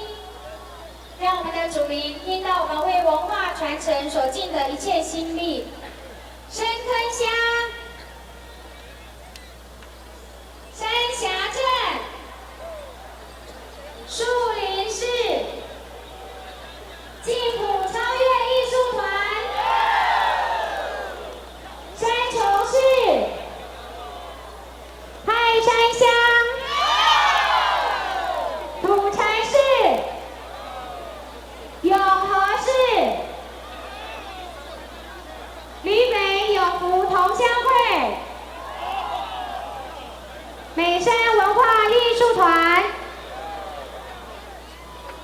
让我们的主灵听到我们为文化传承所尽的一切心力。深坑乡、三峡镇、树林市、晋普超越艺术团、山畴市、泰山乡、土城市、永和市、旅美永福同乡会、美山文化艺术团、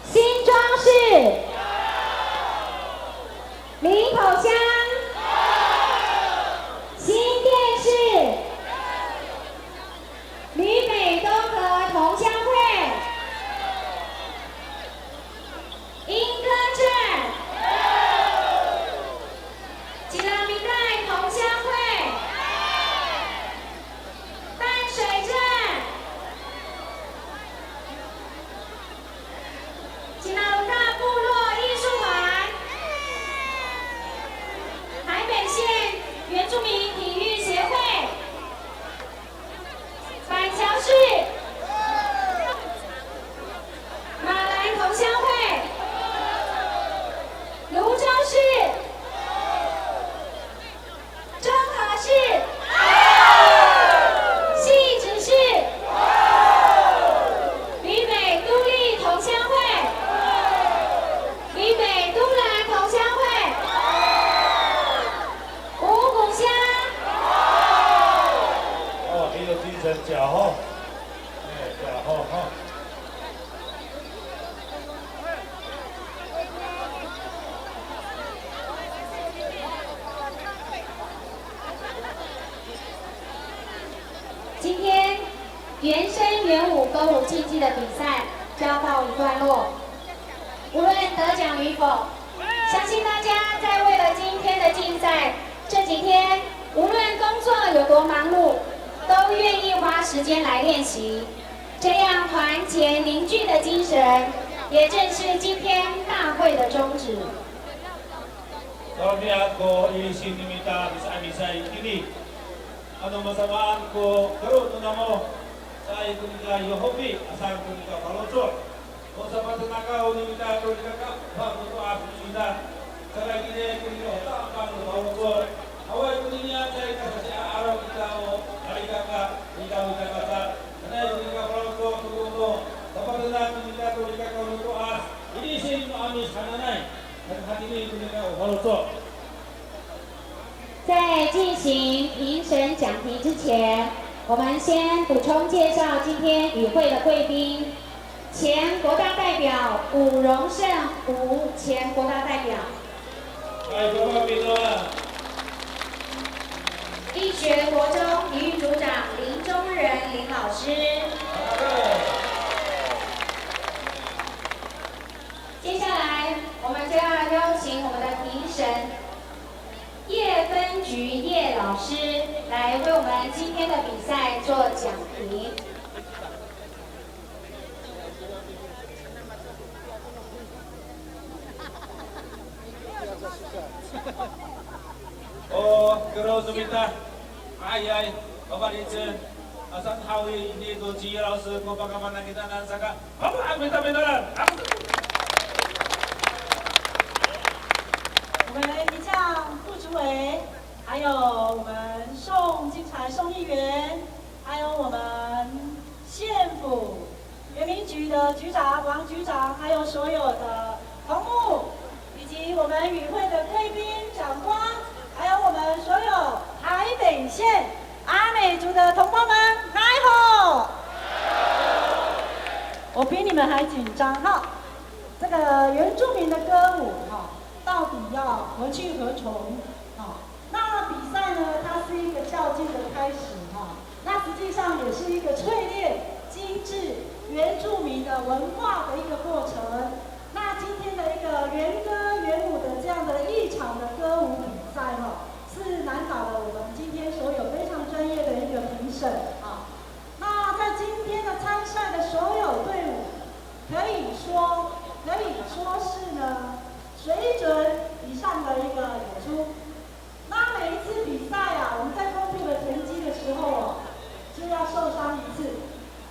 新庄市、林口乡、新店市、旅美东河同乡会、莺歌镇、吉拉米代同乡会、淡水镇、吉拉鲁大部落艺术团、台北县原住民体育协会、板桥市马兰同乡会、泸州市、中和市、汐止市、旅美都立同乡会、旅美都兰同乡会、五股乡。哦，很有精神，假吼，哎，假吼哈。今天原声原舞歌舞竞技的比赛就要告一段落。无论得奖与否，相信大家在为了今天的竞赛，这几天无论工作有多忙碌，都愿意花时间来练习。这样团结凝聚的精神，也正是今天大会的宗旨。Kami ako isinimita sa misay kini. Ano masamaan ko karon na mo sa ikunika Yohobi asang kunika Paloso. O sa patunakaw ni kita kunika ka bago to ako sida. Sa lagi kunika ta ang Paloso. Away kunika sa kasi araw kita o halika ka ikaw ka. Ano kunika Paloso tugumo. Sa patunakaw ni kita kunika Paloso as ini sin amis hananay. 在进行评审讲题之前，我们先补充介绍今天与会的贵宾。前国大代表伍荣胜，前国大代表。立学国中体育组长林中仁林老师。接下来，我们就要邀请我们的评审叶分局叶老师来为我们今天的比赛做讲评。Kita ayai Bapak Dirjen Hasan Hawi ini Goji Laus Bapak Kaman kita dan Saka Bapak minta beneran 我们一将副主委，还有我们宋金财宋议员，还有我们县府原民局的局长王局长，还有所有的同幕，以及我们与会的贵宾长官。 还有我们所有台北县阿美族的同胞们，来吼！我比你们还紧张哈。这个原住民的歌舞哈，到底要何去何从？哈，那比赛呢，它是一个较劲的开始哈。那实际上也是一个淬炼、精致原住民的文化的一个过程。那今天的一个原歌原舞的这样的一场的歌舞比赛哈，是难倒了我们今天所有非常专业的一个评审啊。那在今天的参赛的所有队伍，可以说是呢水准以上的一个演出。那每一次比赛啊，我们在公布的成绩的时候啊，就要受伤一次。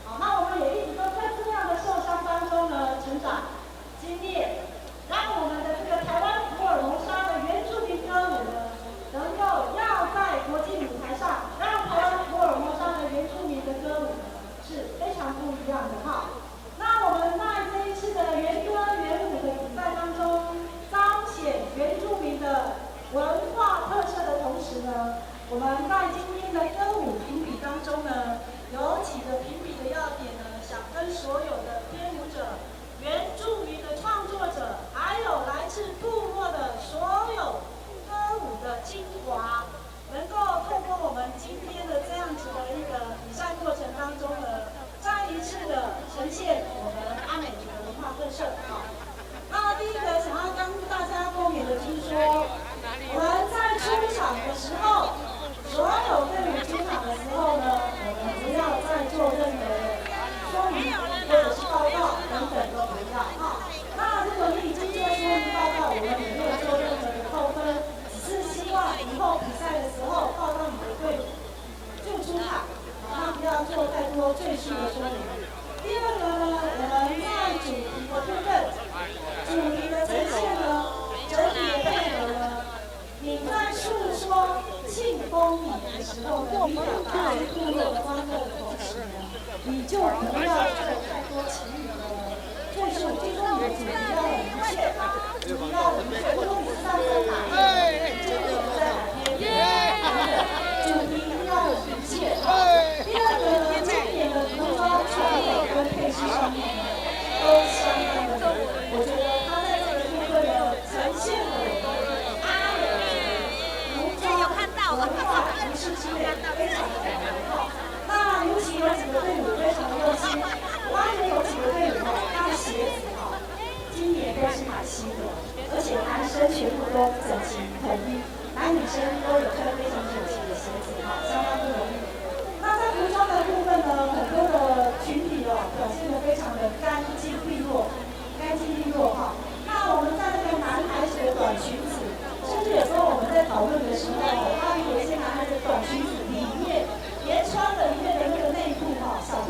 好，那我们也一直都在这样的受伤当中呢成长。 经验，让我们的这个台湾福尔摩沙的原住民歌舞呢，能够要在国际舞台上，让台湾福尔摩沙的原住民的歌舞呢是非常不一样的哈。那我们在这一次的原歌原舞的比赛当中，彰显原住民的文化特色的同时呢，我们在今天的歌舞评比当中呢，有几个评比的要点呢，想跟所有的编舞者。 原住民的创作者，还有来自部落的所有歌舞的精华，能够透过我们今天的这样子的一个比赛过程当中呢，再一次的呈现我们阿美族的文化特色。好，那第一个想要跟大家共勉的就是说，我们在出场的时候，所有队伍出场的时候呢，我们不要再做任何的说明或者是报告等等都不要哈。那如果你已经做说明报告，我们也没有做任何的扣分，只是希望以后比赛的时候报到你的队伍就出场，那不要做太多赘述的说明。第二个呢，我们在主题的部分，主题的呈现呢，整体的配合呢，你在诉说庆丰年的时候呢，你表达部落的欢乐的同时呢。 你就不要做太多情语的赘述，就说你的主题要很明确，主题要明确。如果你是上升哪边，就可能在哪边，主题要很明确。第二个呢，今年的服装传统跟配饰上面呢，都相当的，我觉得它在这个部分呢，呈现了阿美服装文化服饰之类非常的感人哈。 那尤其有几个队伍非常的用心，发现有几个队伍他的鞋子哈，今年都是买新的，而且男生全部都整齐统一，男女生都有穿非常整齐的鞋子哈，相当不容易。那在服装的部分呢，很多的群体哦表现得非常的干净利落哈。那我们在那个男孩子的短裙子，甚至有时候我们在讨论的时候，发现有一些男孩子的短裙子里面。 连穿了里面的那个内裤哈，小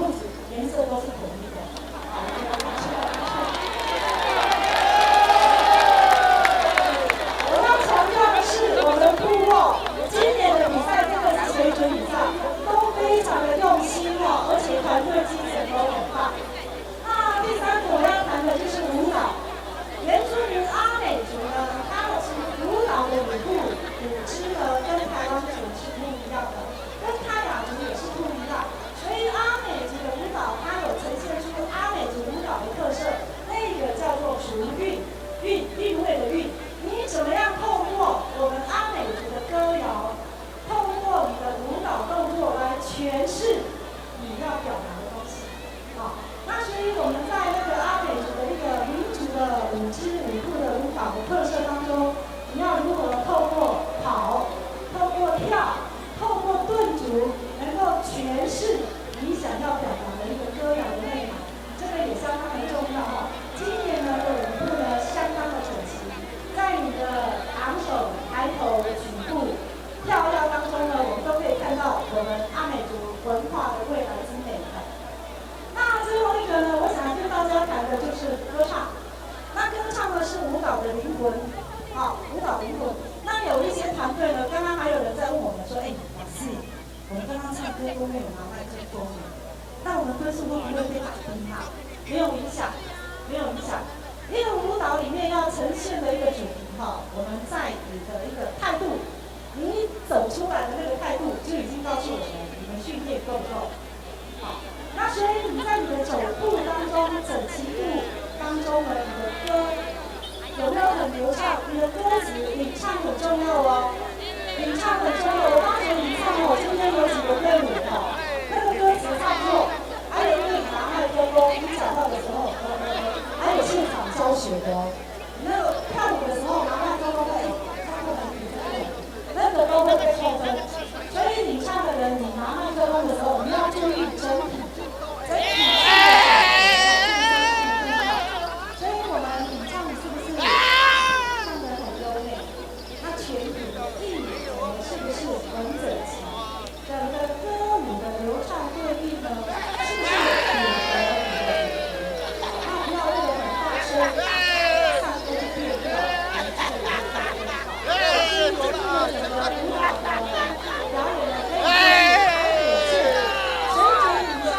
家谈的就是歌唱。那歌唱呢是舞蹈的灵魂，舞蹈灵魂。那有一些团队呢，刚刚还有人在问我们说，老师，我们刚刚唱歌都没有拿麦克风，那我们分数会不会被打低啊？没有影响，没有影响。一个舞蹈里面要呈现的一个主题我们在你的一个态度，你走出来的那个态度就已经告诉我们你们训练够不够。那所以你在你的走步当中，整齐步当中呢，你的歌有没有很流畅？你的歌词领唱很重要哦，领唱很重要。我发觉领唱今天有几个队伍那个歌词唱错，还有因为你拿麦克风，你讲到的时候，还有现场教学的你那个跳舞的时候拿麦克风那个都会被扣分。所以领唱的人，你拿麦克风的时候，你要注意整体。所以我们领唱是不是唱得很优美？那全体一是不是很整齐？整个歌舞的流畅对应呢，是不是符合你的主题？那不要为了很大声，唱歌就变调，这个也很好。整个舞蹈的表演呢，可以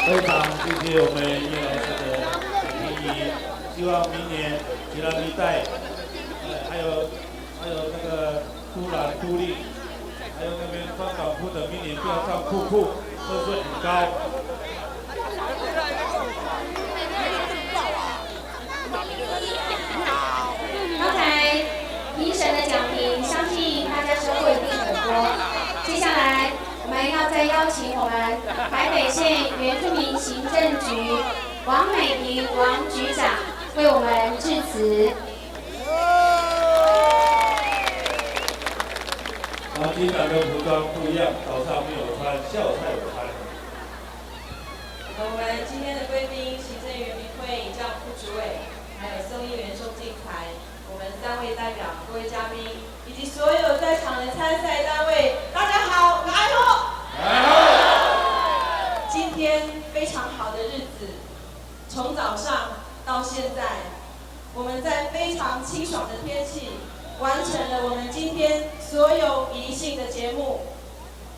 非常谢谢我们叶老师的提议，希望明年吉拉米代，还有那个都兰都立，还有那边双港铺的明年不要上酷酷，分数很高。刚才评审的讲评，相信大家收获一定很多。接下来我们要再邀请我们台北县原住民行政局王美萍王局长为我们致辞。局长的服装不一样，早上没有穿，下午才有穿。我们今天的贵宾，行政原民会以教副主委，还有宋议员宋进才，我们3位代表，各位嘉宾，以及所有在场的参赛单位，大家好，来喽！今天非常好的日子，从早上到现在，我们在非常清爽的天气，完成了我们今天所有宜兴的节目。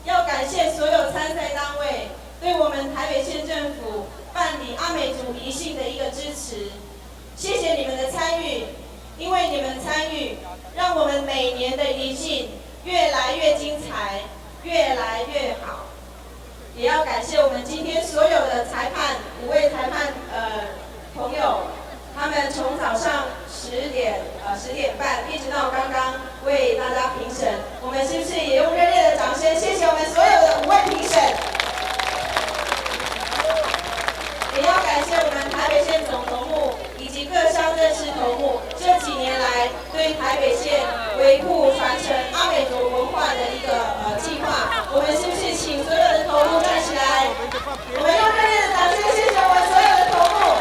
要感谢所有参赛单位对我们台北县政府办理阿美族宜兴的一个支持，谢谢你们的参与，因为你们参与，让我们每年的宜兴越来越精彩，越来越好。也要感谢我们今天所有的裁判，5位裁判朋友，他们从早上10点半一直到刚刚为大家评审，我们是不是也用热烈的掌声，谢谢我们所有的5位评审。也要感谢我们台北县总头目以及各乡镇市头目这几年来对台北县维护传承阿美族文化的一个计划。我们是不是请所有的头目站起来？我们用热烈的掌声，谢谢我们所有的头目。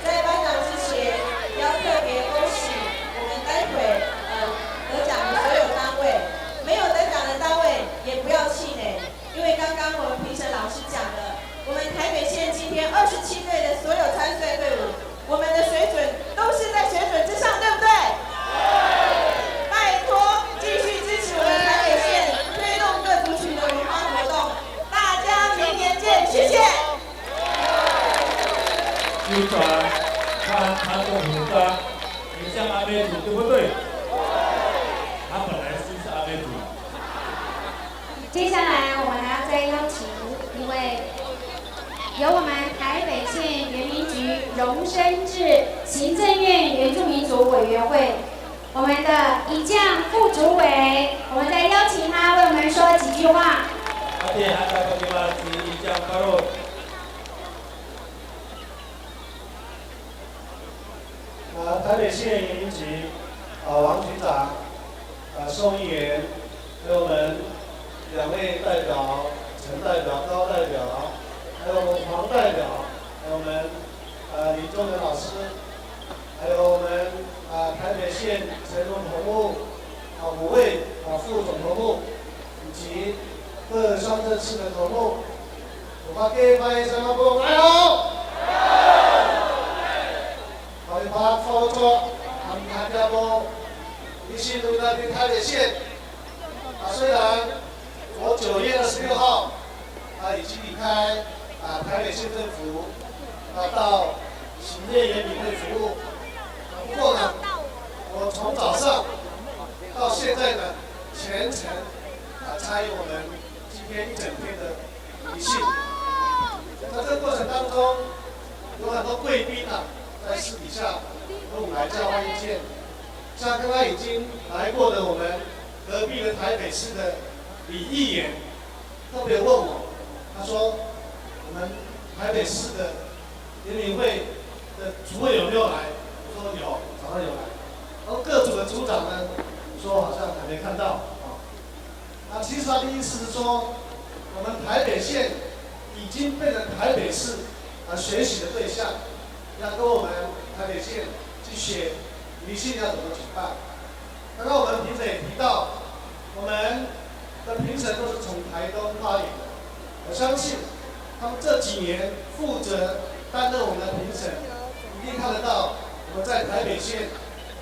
在颁奖之前，要特别恭喜我们待会得奖的所有单位，没有得奖的单位也不要气馁。因为刚刚我们评审老师讲的，我们台北县今天27队的所有参赛队伍，我们的水准都是在水准之上，对不对？拜托，继续支持我们台北县推动各族群的文化活动，大家明年见，谢谢。军团穿传统服装，很像阿美族，对不对？他本来就是阿美族。接下来我们还要再邀请一位由我们台北县原民局荣升至行政院原住民族委员会我们的一将副主委，我们再邀请他为我们说几句话。台北县原民局王局长、宋议员、还有我们2位代表，陈代表、高代表，还有黄代表，还有我们李宗仁老师，还有我们台北县财总头目5位副总头目，以及各乡镇市的头目，我发给欢迎三个部来好。好，一发操作，他们参加过宜兴路的台北县。虽然我9月26号已经离开台北县政府到行政院领队服务，不过呢，我从早上到现在呢，全程参与我们今天一整天的仪式。在这个过程当中，有很多贵宾在私底下跟我们来交换意见，像刚刚已经来过的我们隔壁的台北市的李议员，特别问我，他说我们台北市的联谊会的主委有没有来？我说有，早上有来。然后各组的组长呢，说好像还没看到其实他的意思是说，我们台北县已经变成台北市学习的对象，要跟我们台北县去学宜兴要怎么举办。刚刚我们评审也提到，我们的评审都是从台东发言的，我相信他们这几年负责担任我们的评审，一定看得到我们在台北县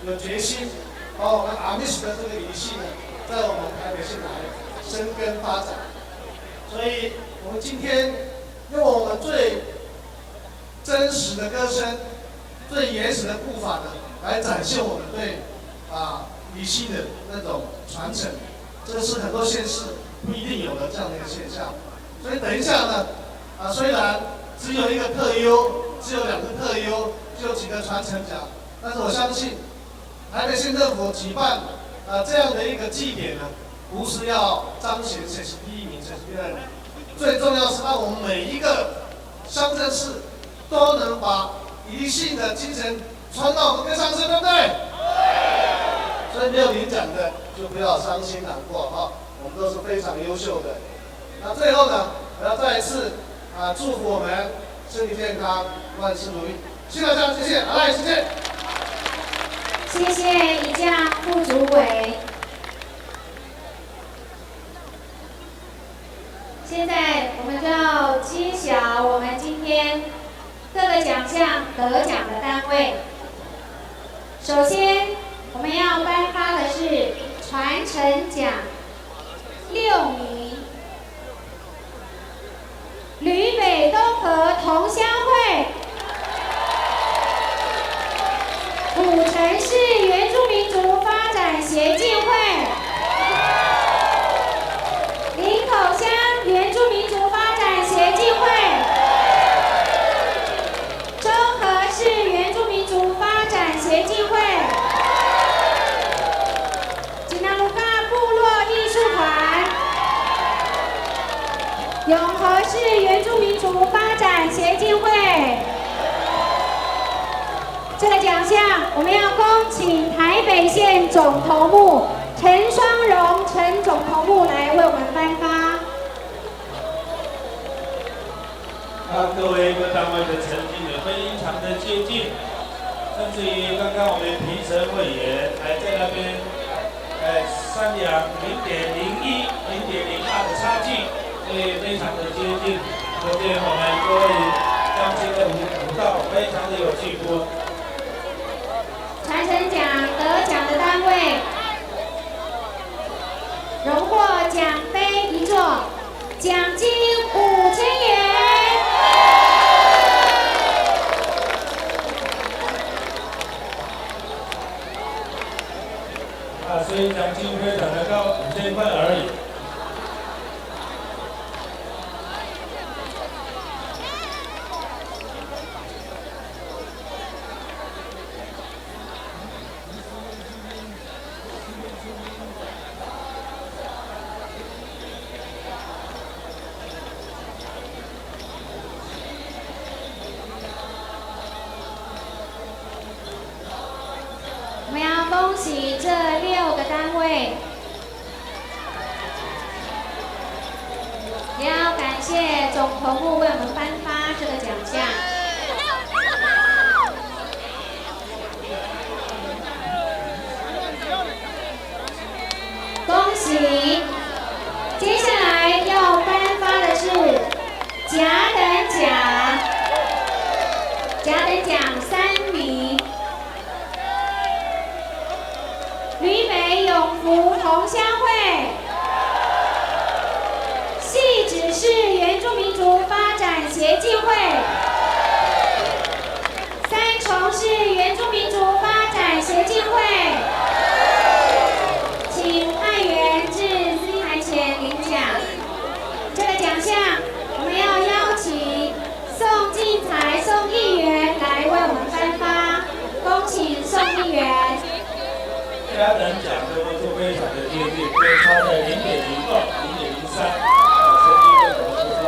有决心把我们阿密斯的这个仪式呢，在我们台北县来生根发展。所以我们今天用我们最真实的歌声、最原始的步伐呢，来展现我们对仪式的那种传承。这是很多县市不一定有的这样的一个现象。所以等一下呢，虽然只有一个特优，只有2个特优，就有几个传承奖，但是我相信台北县政府举办这样的一个祭典呢，不是要彰显谁是第1名，谁是第2名，最重要是让我们每一个乡镇市都能把宜兴的精神传到我们各乡镇，对不对？所以没有领奖的就不要伤心难过我们都是非常优秀的。那最后呢，我要再一次祝福我们身体健康，万事如意。谢谢大家，谢谢，来，谢谢。谢谢宜家副主委。现在我们就要揭晓我们今天各个奖项得奖的单位。首先，我们要颁发的是传承奖6名，吕北东河同乡会、古城市原住民族发展协进会、林口乡原住民族发展协进会、中和市原住民族发展协进会、吉纳鲁嘎部落艺术团、永和市原住民族发展协进会。这个奖项，我们要恭请台北县总头目陈双荣陈总头目来为我们颁发。各位各单位的成绩也非常的接近，甚至于刚刚我们评审委员还在那边商量0.01、0.02的差距，所以非常的接近。可见我们各位乡亲的舞蹈非常的有进步。传承奖得奖的单位，荣获奖杯1座，奖金5000元。所以奖金非常的高，5000块而已。我们要恭喜这6个单位。谢总头目为我们颁发这个奖项。恭喜！接下来要颁发的是甲等奖，甲等奖3名。吕北永福同乡会，汐止市原住民族发展协进会，三重市原住民族发展协进会，请案员至司令台前领奖。这个奖项我们要邀请宋进财宋议员来为我们颁发，恭请宋议员。甲等奖的分数非常的接近，被差在0.1到0.03，成绩非常不错。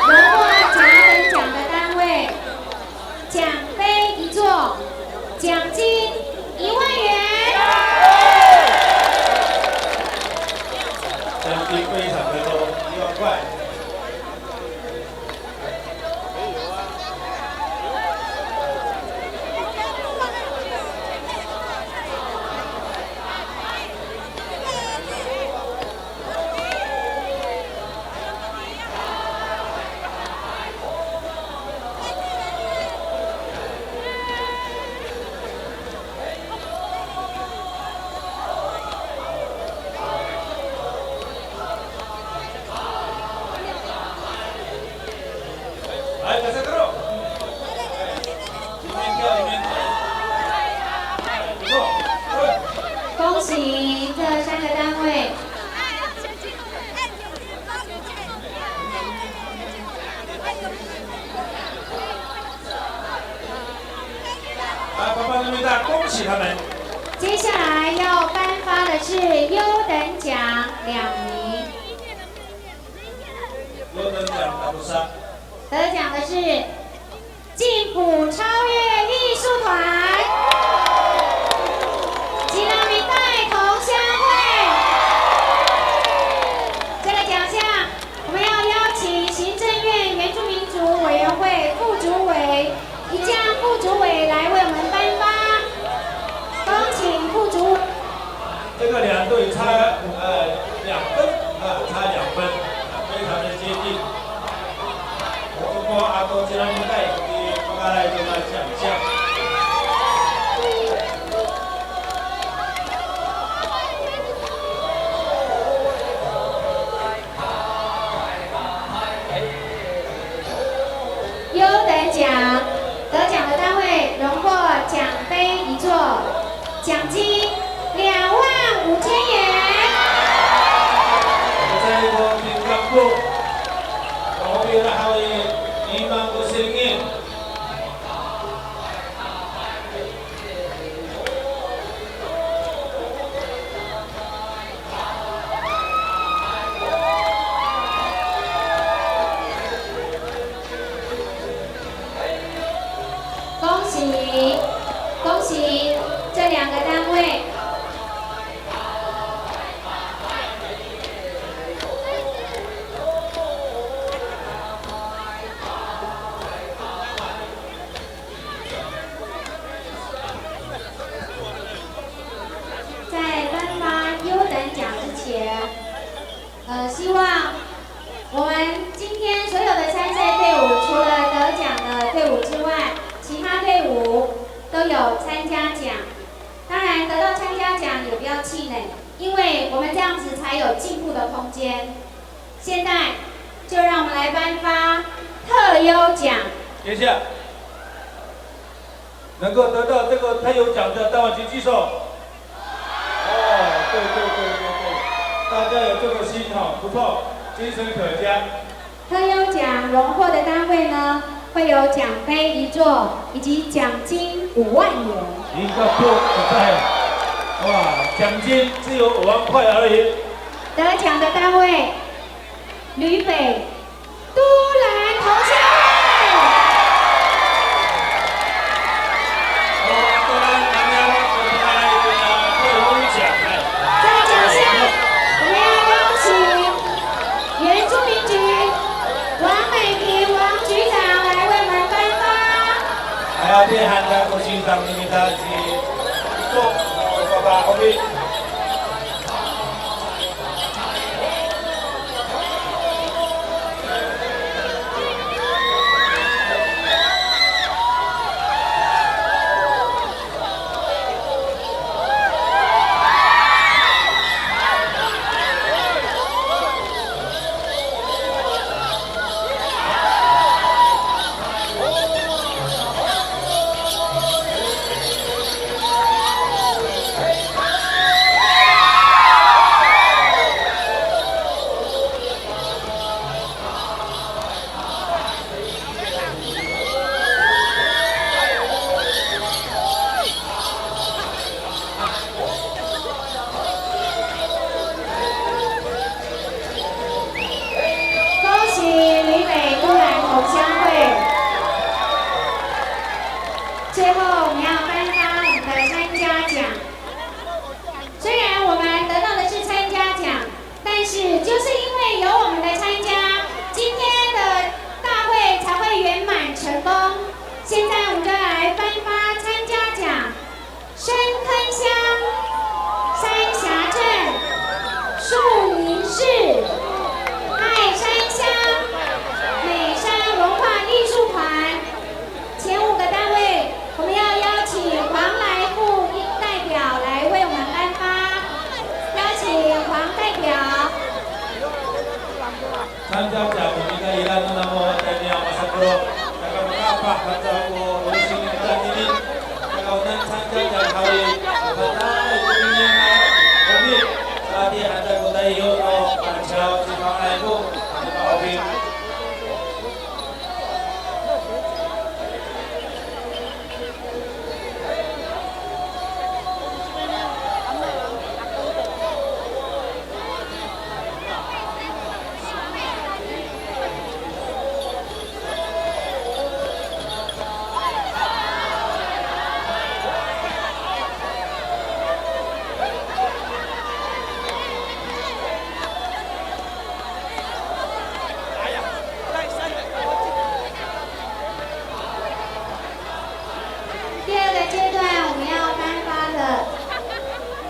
荣获甲等奖的单位，奖杯一座，奖金1万元。奖金非常的多，1万块。来，大家走。里面跳，里面跳。不错，恭喜这3个单位。来，爸爸那边大，恭喜他们。接下来要颁发的是优等奖2名，优等奖打不上。得奖的是进步超越艺术团、吉拉米代同乡会。这个奖项我们要邀请行政院原住民族委员会副主委一将副主委来为我们颁发，恭请副主。这个2队差2分差2分，非常的接近。阿公这样带给大家来这个奖项。优等奖得奖的单位荣获奖杯一座，奖金25000元。在我们干部，我们还会。25000元。恭喜，恭喜这2个单位。希望我们今天所有的参赛队伍，除了得奖的队伍之外，其他队伍都有参加奖。当然，得到参加奖也不要气馁，因为我们这样子才有进步的空间。现在就让我们来颁发特优奖。等一下，能够得到这个特优奖的单位请举手。对，大家有这个心哈，不错，精神可嘉。特优奖荣获的单位呢，会有奖杯一座以及奖金5万元。一个不在，哇，奖金只有5万块而已。得奖的单位，吕北都兰同乡会。都兰大家来特优奖。这个奖项，我们要邀请原住民局 handa ko sintang nimita si Ito, Baba Hobi.最后我们要颁发我们的参加奖。虽然我们得到的是参加奖，但是就是因为有我们的参加，今天的大会才会圆满成功。现在我们就要来颁发参加奖：深坑乡、三峡镇、树林市、爱山乡、美山文化艺术团。前5个单位，我们要邀请黄来富代表来为我们颁发。邀请黄代表。参加奖我们的이란나무대니아마사프로 제가 apa kataku urusin kita ini kalau nan参加奖可以kata itu ini hobi tadi ada budaya yo pancau di Bangladesh itu hobi第2个阶段我们要颁发的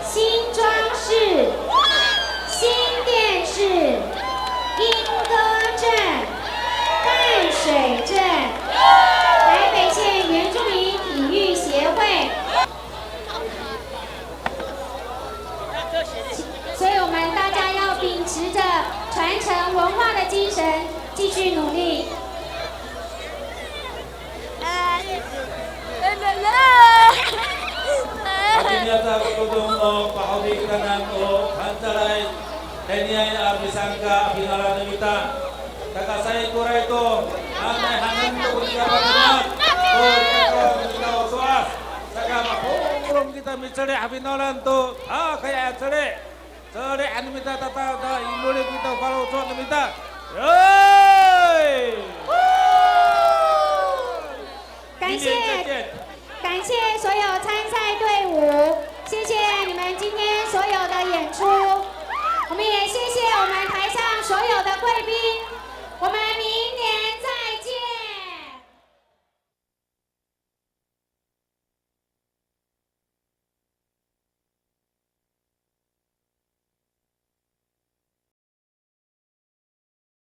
新庄市、新店市、莺歌镇、淡水镇、台北县原住民体育协会。所以我们大家要秉持着传承文化的精神，继续努力。Akhirnya berkunjung Pak Hobi kita nanto hantarai Deniai Abisangka Binalan Nimita Kakak saya kurai itu Anai hangan itu ketika Bagimat Kakak kita waswas Kakak mapurung kita mencari Abinalan tuh kayak cari Nimita tata Indonesia kita kalau suat Nimita Yeay 感谢所有参赛队伍，谢谢你们今天所有的演出，我们也谢谢我们台上所有的贵宾，我们明